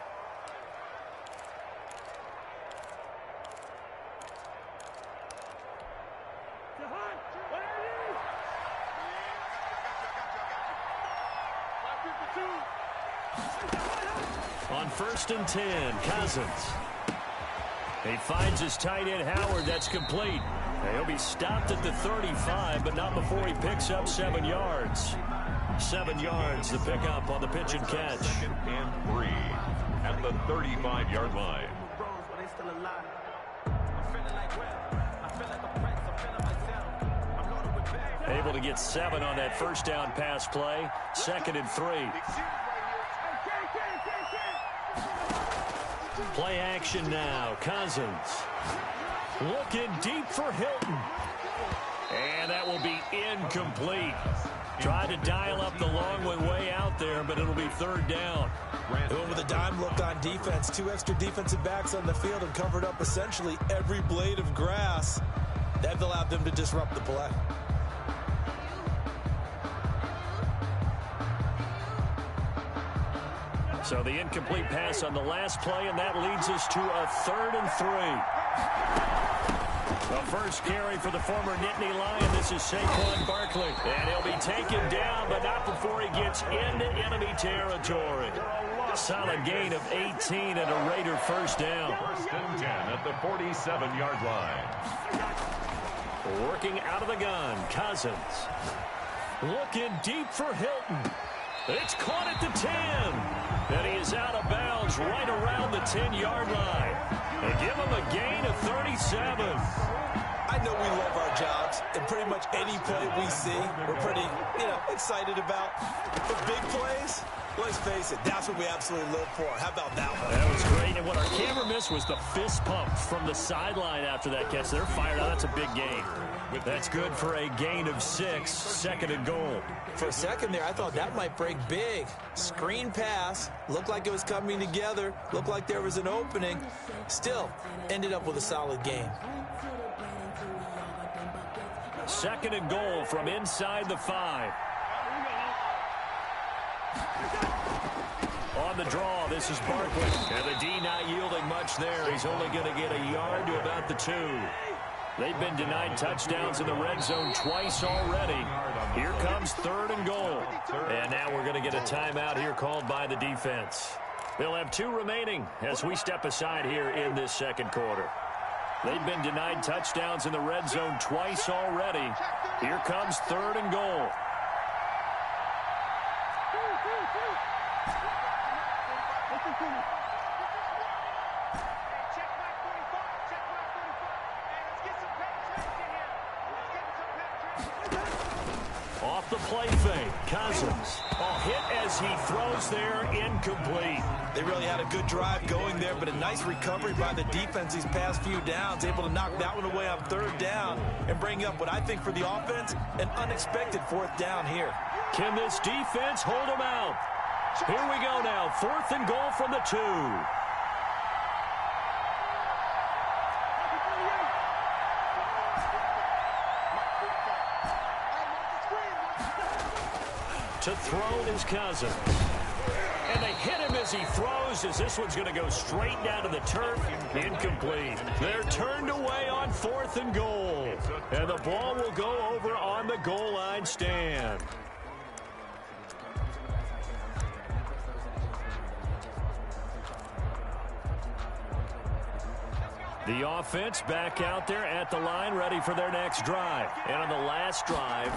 On 1st and 10, Cousins. He finds his tight end, Howard. That's complete. He'll be stopped at the 35, but not before he picks up 7 yards. 7 yards, the pickup on the pitch and catch. 2nd and 3 at the 35-yard line. Able to get 7 on that first down pass play. 2nd and 3. Play action now. Cousins looking deep for Hilton. And that will be incomplete. Tried to dial up the long way out there, but it'll be 3rd down. Going with a dime look on defense. 2 extra defensive backs on the field and covered up essentially every blade of grass. That allowed them to disrupt the play. So the incomplete pass on the last play, and that leads us to a 3rd and 3. The first carry for the former Nittany Lion. This is Saquon Barkley. And he'll be taken down, but not before he gets into enemy territory. Solid gain of 18 and a Raider first down. 1st and 10 at the 47-yard line. Working out of the gun, Cousins. Looking deep for Hilton. It's caught at the 10. And he is out of bounds right around the 10-yard line. They give him a gain of 37. I know we love our jobs, and pretty much any play we see, we're pretty, excited about. But big plays, let's face it, that's what we absolutely live for. How about that one? That was great, and what our camera missed was the fist pump from the sideline after that catch. They're fired out. That's a big gain. That's good for a gain of 6, 2nd and goal. For a second there, I thought that might break big. Screen pass, looked like it was coming together, looked like there was an opening. Still, ended up with a solid gain. 2nd and goal from inside the 5. On the draw, this is Barkley. And the D not yielding much there. He's only going to get a yard to about the 2. They've been denied touchdowns in the red zone twice already. Here comes 3rd and goal. And now we're going to get a timeout here called by the defense. They'll have 2 remaining as we step aside here in this second quarter. They've been denied touchdowns in the red zone twice already. Here comes 3rd and goal. Off the play fake, Cousins. Hit as he throws there, incomplete. They really had a good drive going there, but a nice recovery by the defense these past few downs, able to knock that one away on 3rd down and bring up what I think for the offense, an unexpected 4th down here. Can this defense hold them out? Here we go now, 4th and goal from the 2. To throw is Cousins. And they hit him as he throws, as this one's going to go straight down to the turf. Incomplete. They're turned away on 4th and goal. And the ball will go over on the goal line stand. The offense back out there at the line, ready for their next drive. And on the last drive,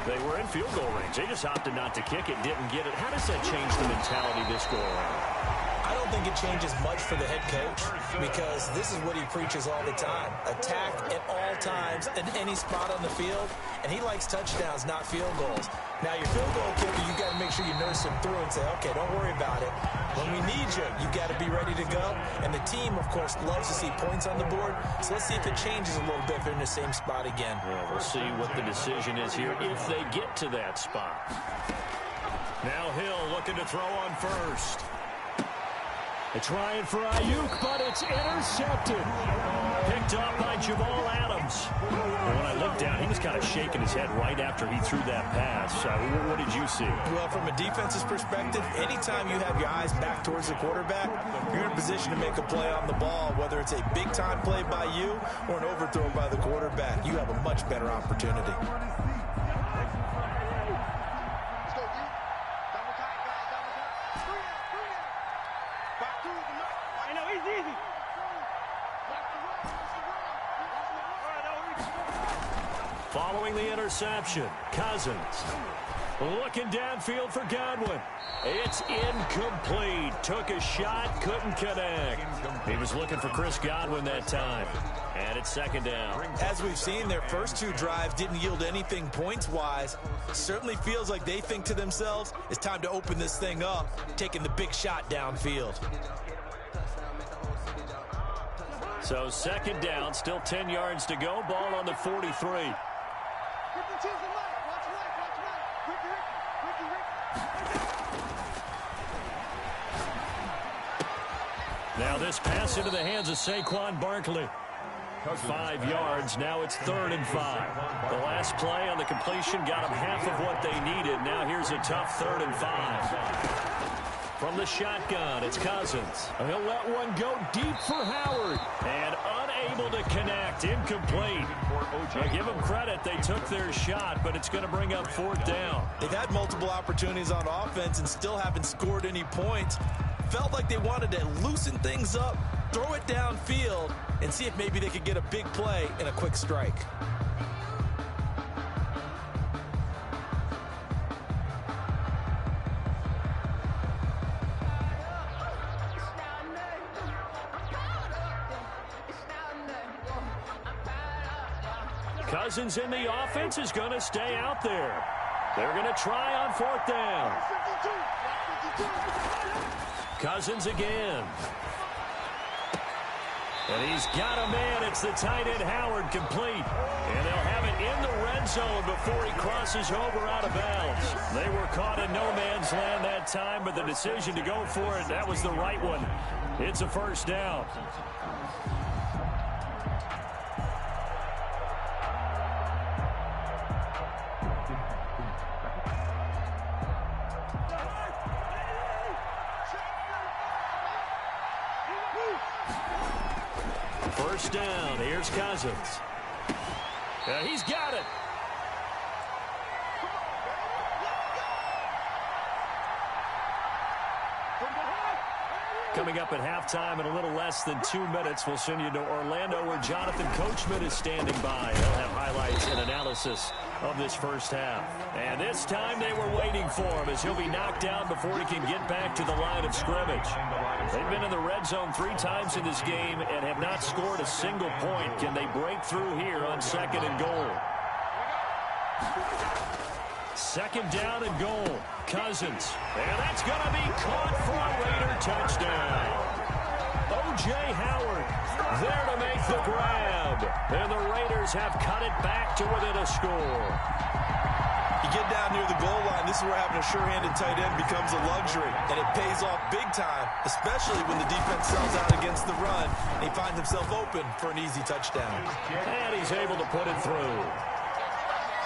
they were in field goal range. They just opted not to kick it, didn't get it. How does that change the mentality this go around? I don't think it changes much for the head coach because this is what he preaches all the time. Attack at all times in any spot on the field, and he likes touchdowns, not field goals. Now, your field goal kicker, you got to make sure you nurse him through and say, okay, don't worry about it. When we need you, you got to be ready to go. And the team, of course, loves to see points on the board. So let's see if it changes a little bit if they're in the same spot again. Yeah, we'll see what the decision is here if they get to that spot. Now Hill looking to throw on first. They're trying for Ayuk, but it's intercepted. Picked up by Jamal Adams. And when I looked down, he was kind of shaking his head right after he threw that pass. What did you see? Well, from a defense's perspective, anytime you have your eyes back towards the quarterback, you're in a position to make a play on the ball, whether it's a big-time play by you or an overthrow by the quarterback. You have a much better opportunity. Following the interception, Cousins looking downfield for Godwin. It's incomplete. Took a shot, couldn't connect. He was looking for Chris Godwin that time. And it's 2nd down. As we've seen, their first 2 drives didn't yield anything points-wise. Certainly feels like they think to themselves, it's time to open this thing up, taking the big shot downfield. So 2nd down, still 10 yards to go. Ball on the 43. Now this pass into the hands of Saquon Barkley. 5 yards. Now it's 3rd and 5. The last play on the completion got them half of what they needed. Now here's a tough 3rd and 5. From the shotgun, it's Cousins. He'll let one go deep for Howard. And unable to connect. Incomplete. Now give them credit. They took their shot, but it's going to bring up 4th down. They've had multiple opportunities on offense and still haven't scored any points. Felt like they wanted to loosen things up, throw it downfield, and see if maybe they could get a big play and a quick strike. Cousins in the offense is going to stay out there. They're going to try on 4th down. Cousins again. And he's got a man. It's the tight end Howard, complete. And they'll have it in the red zone before he crosses over out of bounds. They were caught in no man's land that time, but the decision to go for it, that was the right one. It's a 1st down. First down. Here's Cousins. He's got it. Coming up at halftime in a little less than 2 minutes, we'll send you to Orlando where Jonathan Coachman is standing by. He'll have highlights and analysis of this first half. And this time they were waiting for him as he'll be knocked down before he can get back to the line of scrimmage. They've been in the red zone 3 times in this game and have not scored a single point. Can they break through here on 2nd and goal? 2nd down and goal. Cousins. And that's going to be caught for a Raider touchdown. O.J. Howard there to make the grab. And the Raiders have cut it back to within a score. You get down near the goal line, this is where having a sure-handed tight end becomes a luxury. And it pays off big time, especially when the defense sells out against the run. And he finds himself open for an easy touchdown. And he's able to put it through.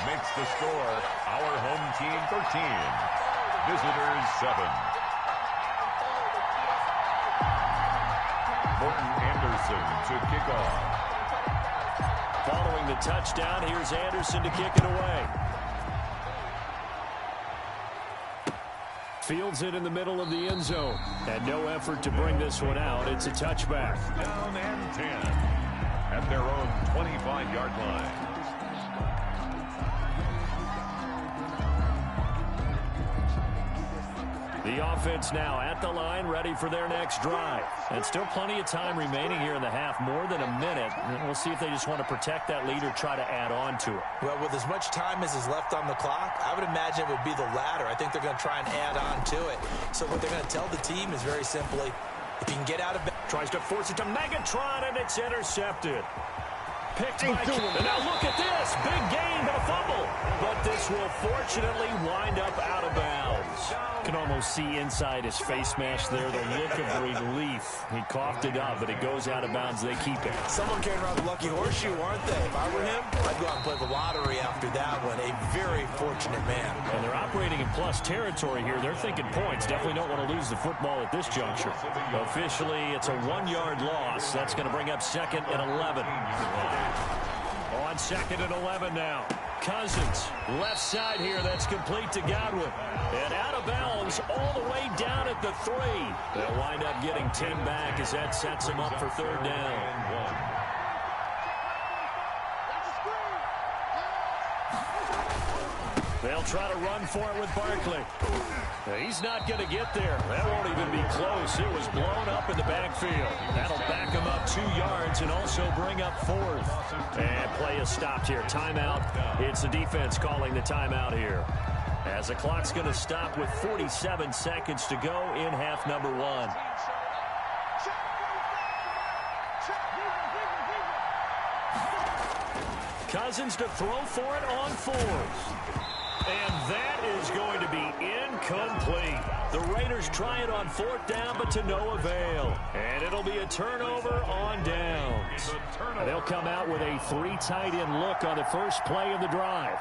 Makes the score our home team 13, visitors 7. Morton Anderson to kick off. Following the touchdown, here's Anderson to kick it away. Fields it in the middle of the end zone. And no effort to bring this one out. It's a touchback. Down and 10 at their own 25-yard line. The offense now at the line, ready for their next drive. And still plenty of time remaining here in the half, more than a minute. We'll see if they just want to protect that lead or try to add on to it. Well, with as much time as is left on the clock, I would imagine it would be the latter. I think they're going to try and add on to it. So what they're going to tell the team is very simply, if you can get out of bed. Tries to force it to Megatron, and it's intercepted. Picked by and now look at this. Big gain, but a fumble. But this will fortunately wind up out of bounds. You can almost see inside his face mask there the look of relief. He coughed it up, but it goes out of bounds. They keep it. Someone carrying around the lucky horseshoe, aren't they? If I were him, I'd go out and play the lottery after that one. A very fortunate man. And they're operating in plus territory here. They're thinking points. Definitely don't want to lose the football at this juncture. Officially, it's a 1-yard loss. That's going to bring up 2nd and 11. On 2nd and 11 now. Cousins, left side here. That's complete to Godwin. And out of bounds all the way down at the 3. They'll wind up getting 10 back as that sets them up for 3rd down. They'll try to run for it with Barkley. He's not going to get there. That won't even be close. It was blown up in the backfield. That'll back him up 2 yards and also bring up 4th. And play is stopped here. Timeout. It's the defense calling the timeout here. As the clock's going to stop with 47 seconds to go in half number 1. Cousins to throw for it on 4th. And that is going to be incomplete. The Raiders try it on 4th down, but to no avail. And it'll be a turnover on downs. And they'll come out with a 3 tight end look on the first play of the drive.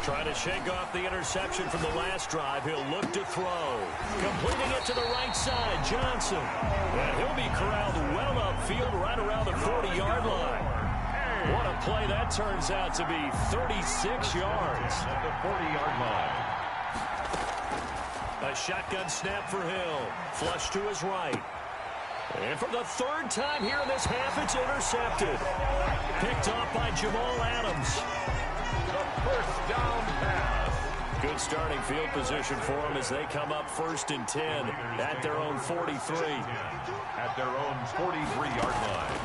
Trying to shake off the interception from the last drive. He'll look to throw. Completing it to the right side, Johnson. And he'll be corralled well upfield right around the 40-yard line. What a play that turns out to be. 36 yards. At the 40-yard line. A shotgun snap for Hill. Flush to his right. And for the 3rd time here in this half, it's intercepted. Picked off by Jamal Adams. The 1st down pass. Good starting field position for them as they come up 1st and 10 at their own 43. At their own 43-yard line.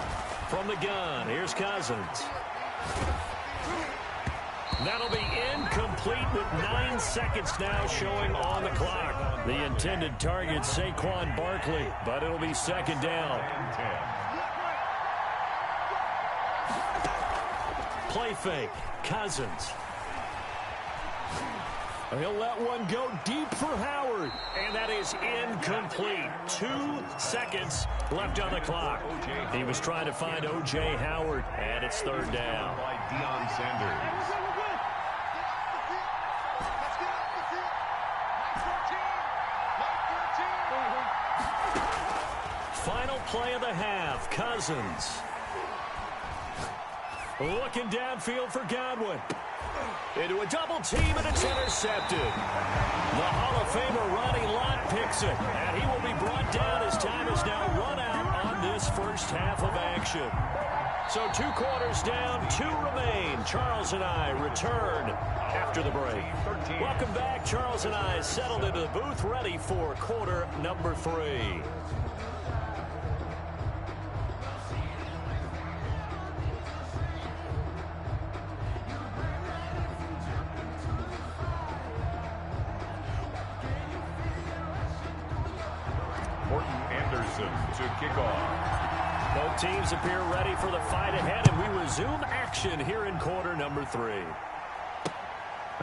From the gun, here's Cousins. That'll be incomplete with 9 seconds now showing on the clock. The intended target, Saquon Barkley, but it'll be 2nd down. Play fake, Cousins. He'll let one go deep for Howard, and that is incomplete. 2 seconds left on the clock. He was trying to find O.J. Howard, and it's 3rd down. By Deion Sanders. Final play of the half, Cousins. Looking downfield for Godwin. Into a double team, and it's intercepted. The Hall of Famer Ronnie Lott picks it, and he will be brought down as time is now run out on this first half of action. So 2 quarters down, 2 remain. Charles and I return after the break. Welcome back. Charles and I settled into the booth, ready for quarter number 3. Morton Anderson to kick off. Both teams appear ready for the fight ahead, and we resume action here in quarter number 3.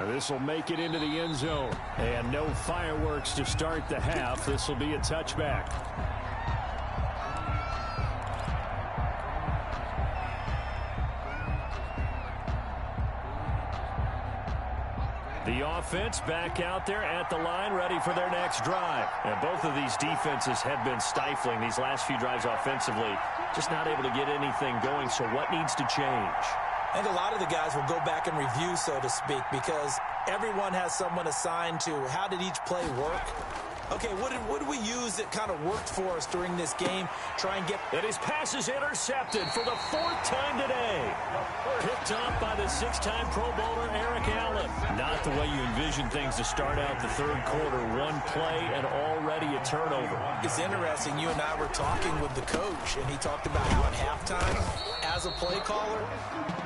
This will make it into the end zone. And no fireworks to start the half. This will be a touchback. The offense back out there at the line, ready for their next drive. And both of these defenses have been stifling these last few drives offensively. Just not able to get anything going, so what needs to change? I think a lot of the guys will go back and review, so to speak, because everyone has someone assigned to how did each play work. Okay, what did we use that kind of worked for us during this game? Try and get... And his pass is intercepted for the 4th time today. Picked up by the 6-time Pro Bowler Eric Allen. Not the way you envision things to start out the third quarter. One play and already a turnover. It's interesting. You and I were talking with the coach, and he talked about how at halftime, as a play caller,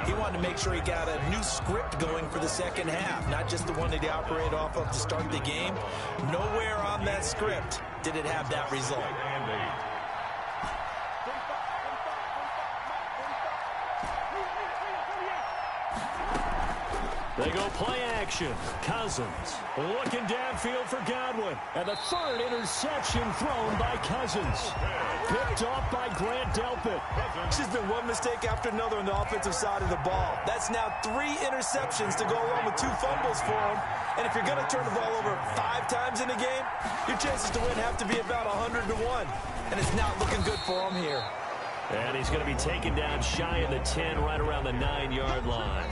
he wanted to make sure he got a new script going for the second half, not just the one that he operated off of to start the game. Nowhere on that script did it have that result. They go play action. Cousins looking downfield for Godwin. And the 3rd interception thrown by Cousins. Picked off by Grant Delpit. It's just been one mistake after another on the offensive side of the ball. That's now 3 interceptions to go along with 2 fumbles for him. And if you're going to turn the ball over 5 times in a game, your chances to win have to be about 100 to 1. And it's not looking good for him here. And he's going to be taken down shy of the 10, right around the 9-yard line.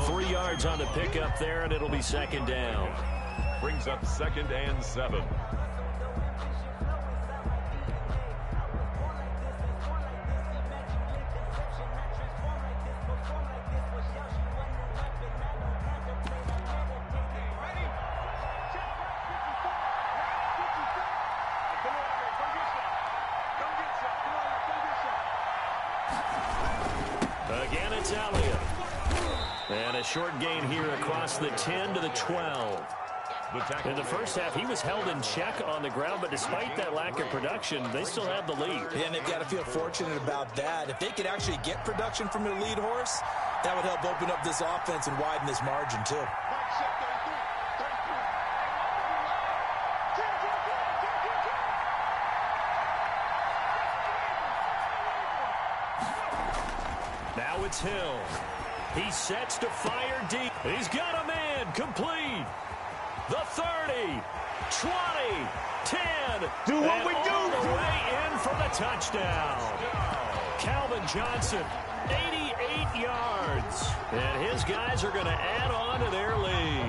3 yards on the pickup there, and it'll be 2nd down. Brings up 2nd and 7. Again, it's Elliott. And a short gain here across the 10 to the 12. In the first half, he was held in check on the ground, but despite that lack of production, they still have the lead. Yeah, and they've got to feel fortunate about that. If they could actually get production from their lead horse, that would help open up this offense and widen this margin, too. Now it's Hill. He sets to fire deep. He's got a man complete. The 30, 20, 10. Do what we do. All the way in for the touchdown. Calvin Johnson, 88 yards. And his guys are going to add on to their lead.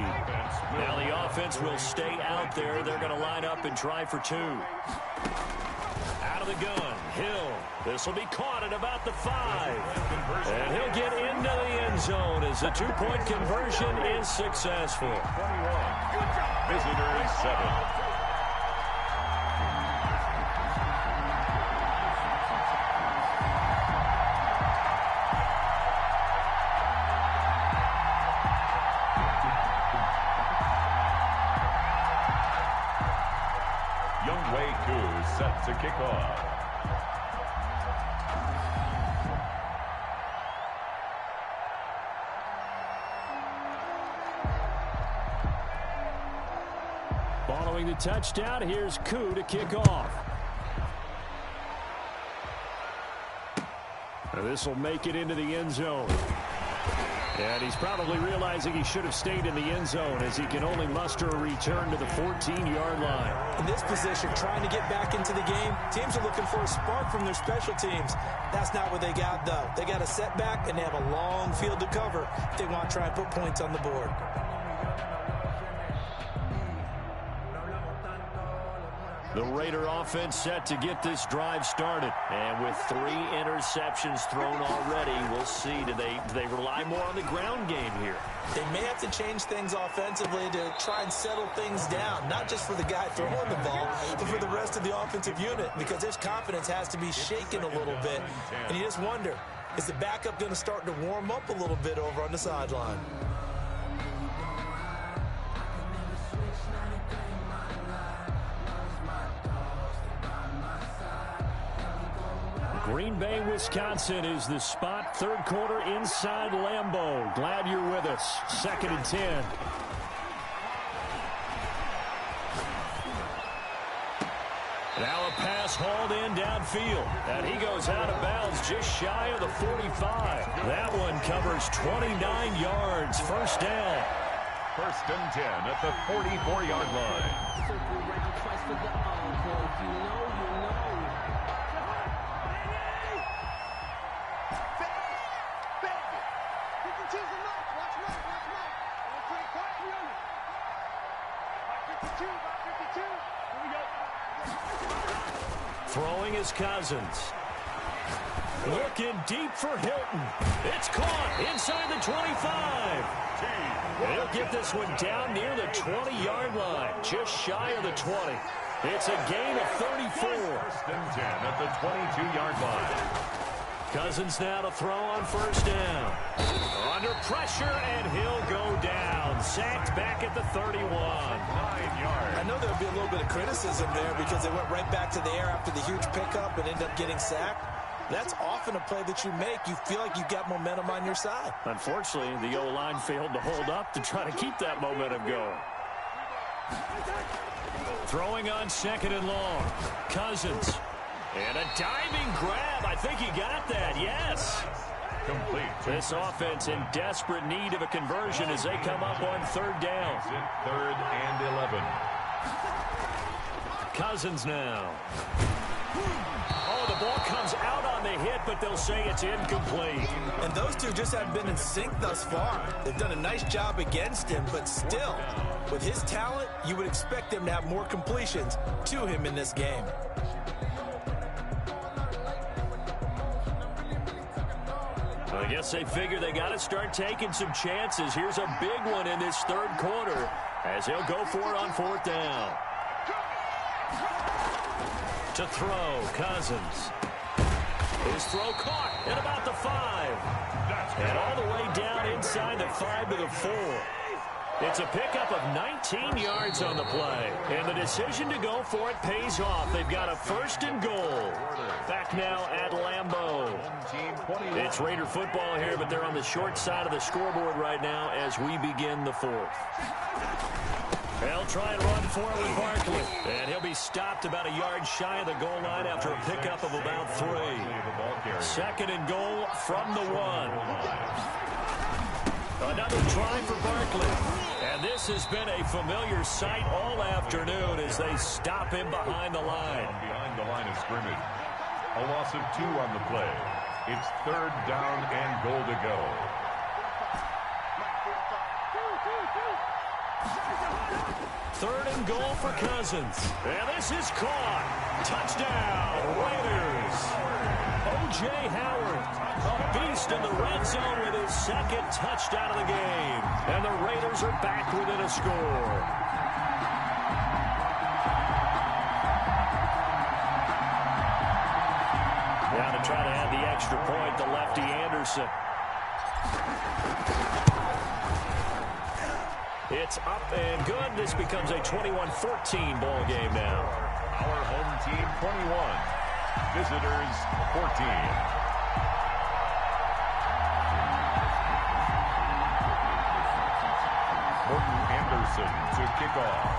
Now the offense will stay out there. They're going to line up and try for 2. Out of the gun, Hill. This will be caught at about the 5. And he'll get into the end zone as the 2-point conversion is successful. Visitors 7. Younghoe Koo set to kick off. Following the touchdown, here's Koo to kick off. This will make it into the end zone. And he's probably realizing he should have stayed in the end zone as he can only muster a return to the 14-yard line. In this position, trying to get back into the game, teams are looking for a spark from their special teams. That's not what they got, though. They got a setback, and they have a long field to cover if they want to try and put points on the board. The Raider offense set to get this drive started. And with 3 interceptions thrown already, we'll see. Do they rely more on the ground game here? They may have to change things offensively to try and settle things down, not just for the guy throwing the ball, but for the rest of the offensive unit, because their confidence has to be shaken a little bit. And you just wonder, is the backup going to start to warm up a little bit over on the sideline? Green Bay, Wisconsin is the spot. Third quarter inside Lambeau. Glad you're with us. 2nd and 10. Now a pass hauled in downfield. And he goes out of bounds just shy of the 45. That one covers 29 yards. First down. First and 10 at the 44-yard line. Circle round twice for the encore. You know. Throwing is Cousins. Looking deep for Hilton. It's caught inside the 25. He'll get this one down near the 20-yard line, just shy of the 20. It's a gain of 34. First and 10 at the 22-yard line. Cousins now to throw on first down. Under pressure, and he'll go down. Sacked back at the 31. 9 yards. I know there would be a little bit of criticism there because they went right back to the air after the huge pickup and ended up getting sacked. That's often a play that you make. You feel like you've got momentum on your side. Unfortunately, the O-line failed to hold up to try to keep that momentum going. Throwing on second and long. Cousins. And a diving grab. I think he got that. Yes. Complete. This offense in desperate need of a conversion as they come up on third down. Third and 11. Cousins now. Oh, the ball comes out on the hit, but they'll say it's incomplete. And those two just haven't been in sync thus far. They've done a nice job against him, but still, with his talent, you would expect him to have more completions to him in this game. I guess they figure they got to start taking some chances. Here's a big one in this third quarter as he'll go for it on fourth down. To throw, Cousins. His throw caught at about the 5. And all the way down inside the 5 to the 4. It's a pickup of 19 yards on the play. And the decision to go for it pays off. They've got a first and goal. Back now at Lambeau. It's Raider football here, but they're on the short side of the scoreboard right now as we begin the fourth. They'll try and run for it with Barkley. And he'll be stopped about a yard shy of the goal line after a pickup of about 3. Second and goal from the 1. Another try for Barkley. And this has been a familiar sight all afternoon as they stop him behind the line. Behind the line of scrimmage. A loss of 2 on the play. It's third down and goal to go. Third and goal for Cousins. And this is caught. Touchdown, Raiders. O.J. Howard, a beast in the red zone with his second touchdown of the game. And the Raiders are back within a score. Now to try to add the extra point, the lefty Anderson. It's up and good. This becomes a 21-14 ball game now. Our home team 21. Visitors 14. Morton Anderson to kick off.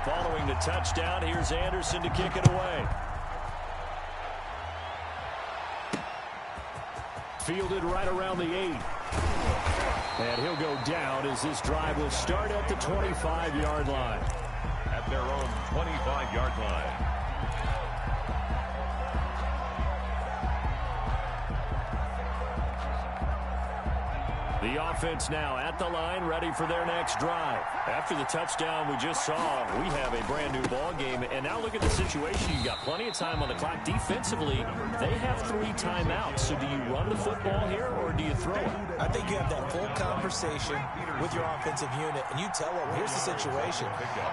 Following the touchdown, here's Anderson to kick it away. Fielded right around the 8. And he'll go down as this drive will start at the 25-yard line. At their own 25-yard line. The offense now at the line, ready for their next drive. After the touchdown we just saw, we have a brand-new ball game. And now look at the situation. You've got plenty of time on the clock. Defensively, they have 3 timeouts. So do you run the football here, or do you throw it? I think you have that full conversation with your offensive unit, and you tell them, here's the situation.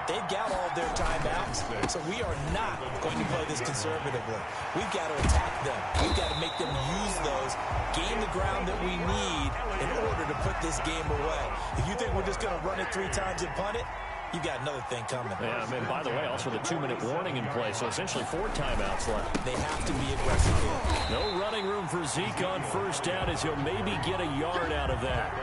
They've got all of their timeouts, so we are not going to play this conservatively. We've got to attack them. We've got to make them use those, gain the ground that we need in order to put this game away. If you think we're just going to run it 3 times and punt it, you got another thing coming. Yeah, and by the way, also the 2-minute warning in play, so essentially 4 timeouts left. They have to be aggressive here. No running room for Zeke on first down as he'll maybe get a yard out of that.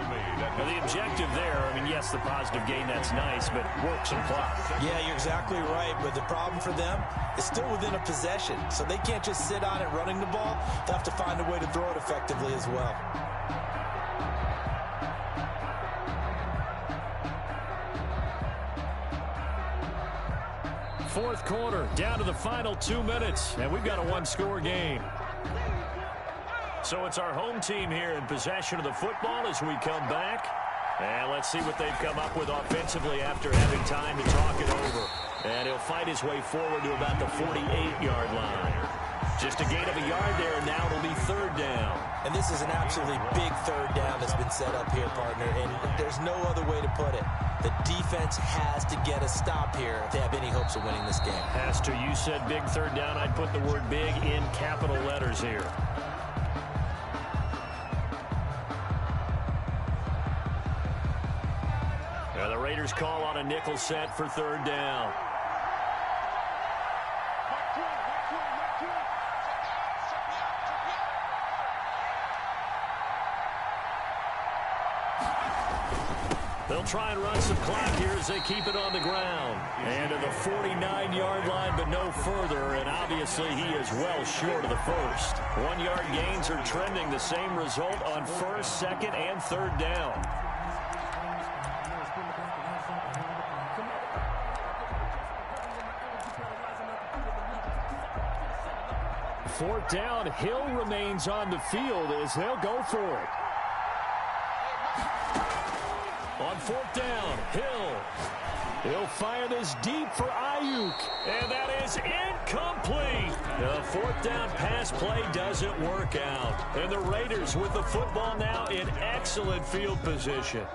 Now, the objective there, I mean, yes, the positive gain, that's nice, but works and clock. Yeah, you're exactly right, but the problem for them is still within a possession, so they can't just sit on it running the ball. They'll have to find a way to throw it effectively as well. fourth quarter, down to the final 2 minutes, and we've got a one-score game. So it's our home team here in possession of the football as we come back. And let's see what they've come up with offensively after having time to talk it over. And he'll fight his way forward to about the 48-yard line. Just a gain of a yard there, and now it'll be third down. And this is an absolutely big third down that's been set up here, partner, and there's no other way to put it. The defense has to get a stop here if they have any hopes of winning this game. Has to. You said big third down. I'd put the word big in capital letters here. Now the Raiders call on a nickel set for third down. They'll try and run some clock here as they keep it on the ground. And to the 49-yard line, but no further. And obviously he is well short of the first. 1-yard gains are trending the same result on first, second, and third down. Fourth down, Hill remains on the field as they'll go for it. On fourth down, Hill. He'll fire this deep for Ayuk. And that is incomplete. The fourth down pass play doesn't work out. And the Raiders with the football now in excellent field position.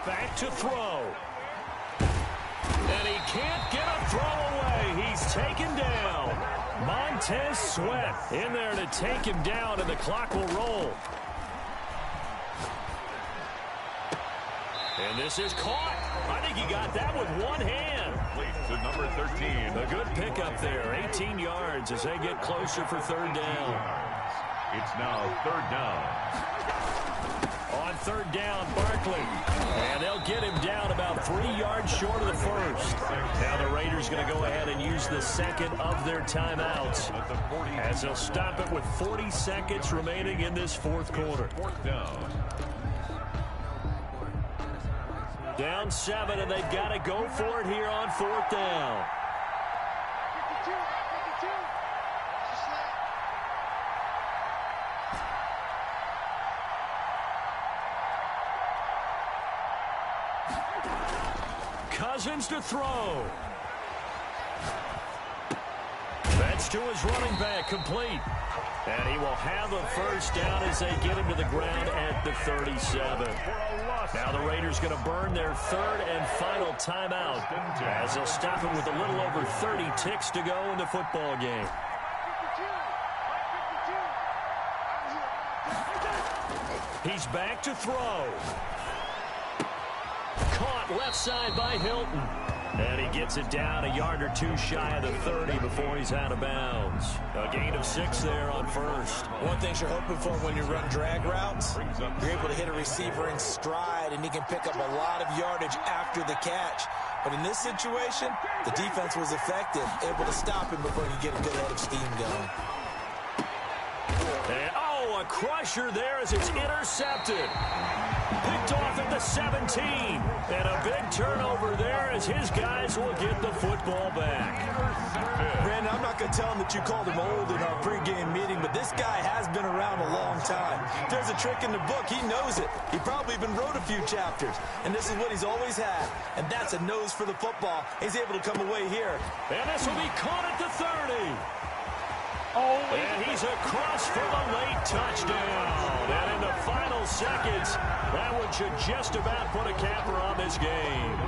Back to throw. And he can't get a throw away. He's taken down. Montez Sweat in there to take him down, and the clock will roll. And this is caught. I think he got that with one hand. To number 13. A good pickup there. 18 yards as they get closer for third down. It's now third down. On third down, Barkley. And they'll get him down about 3 yards short of the first. Now the Raiders going to go ahead and use the second of their timeouts as they'll stop it with 40 seconds remaining in this fourth quarter. Fourth down. Down 7, and they've got to go for it here on fourth down. Cousins to throw. That's to his running back, complete. And he will have a first down as they get him to the ground at the 37. Now the Raiders going to burn their third and final timeout as they'll stop it with a little over 30 ticks to go in the football game. He's back to throw. Caught left side by Hilton. And he gets it down a yard or two shy of the 30 before he's out of bounds. A gain of 6 there on first. One thing you're hoping for when you run drag routes, you're able to hit a receiver in stride, and he can pick up a lot of yardage after the catch. But in this situation, the defense was effective, able to stop him before he get a good head of steam going. And, a crusher there as it's intercepted. Picked off at the 17. And a big turnover there as his guys will get the football back. Brandon, I'm not going to tell him that you called him old in our pregame meeting, but this guy has been around a long time. If there's a trick in the book, he knows it. He probably even wrote a few chapters. And this is what he's always had. And that's a nose for the football. He's able to come away here. And this will be caught at the 30. And he's across for the late touchdown. And in the final seconds, that one should just about put a capper on this game.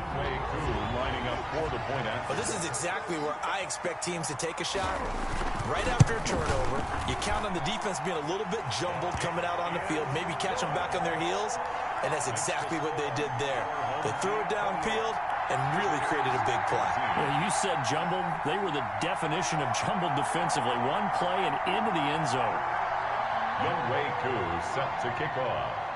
Lining up for the point after. Well, this is exactly where I expect teams to take a shot. Right after a turnover, you count on the defense being a little bit jumbled coming out on the field, maybe catch them back on their heels, and that's exactly what they did there. They threw it downfield and really created a big play. Yeah, you said jumbled. They were the definition of jumbled defensively. One play and into the end zone. Younghoe Koo set to kick off.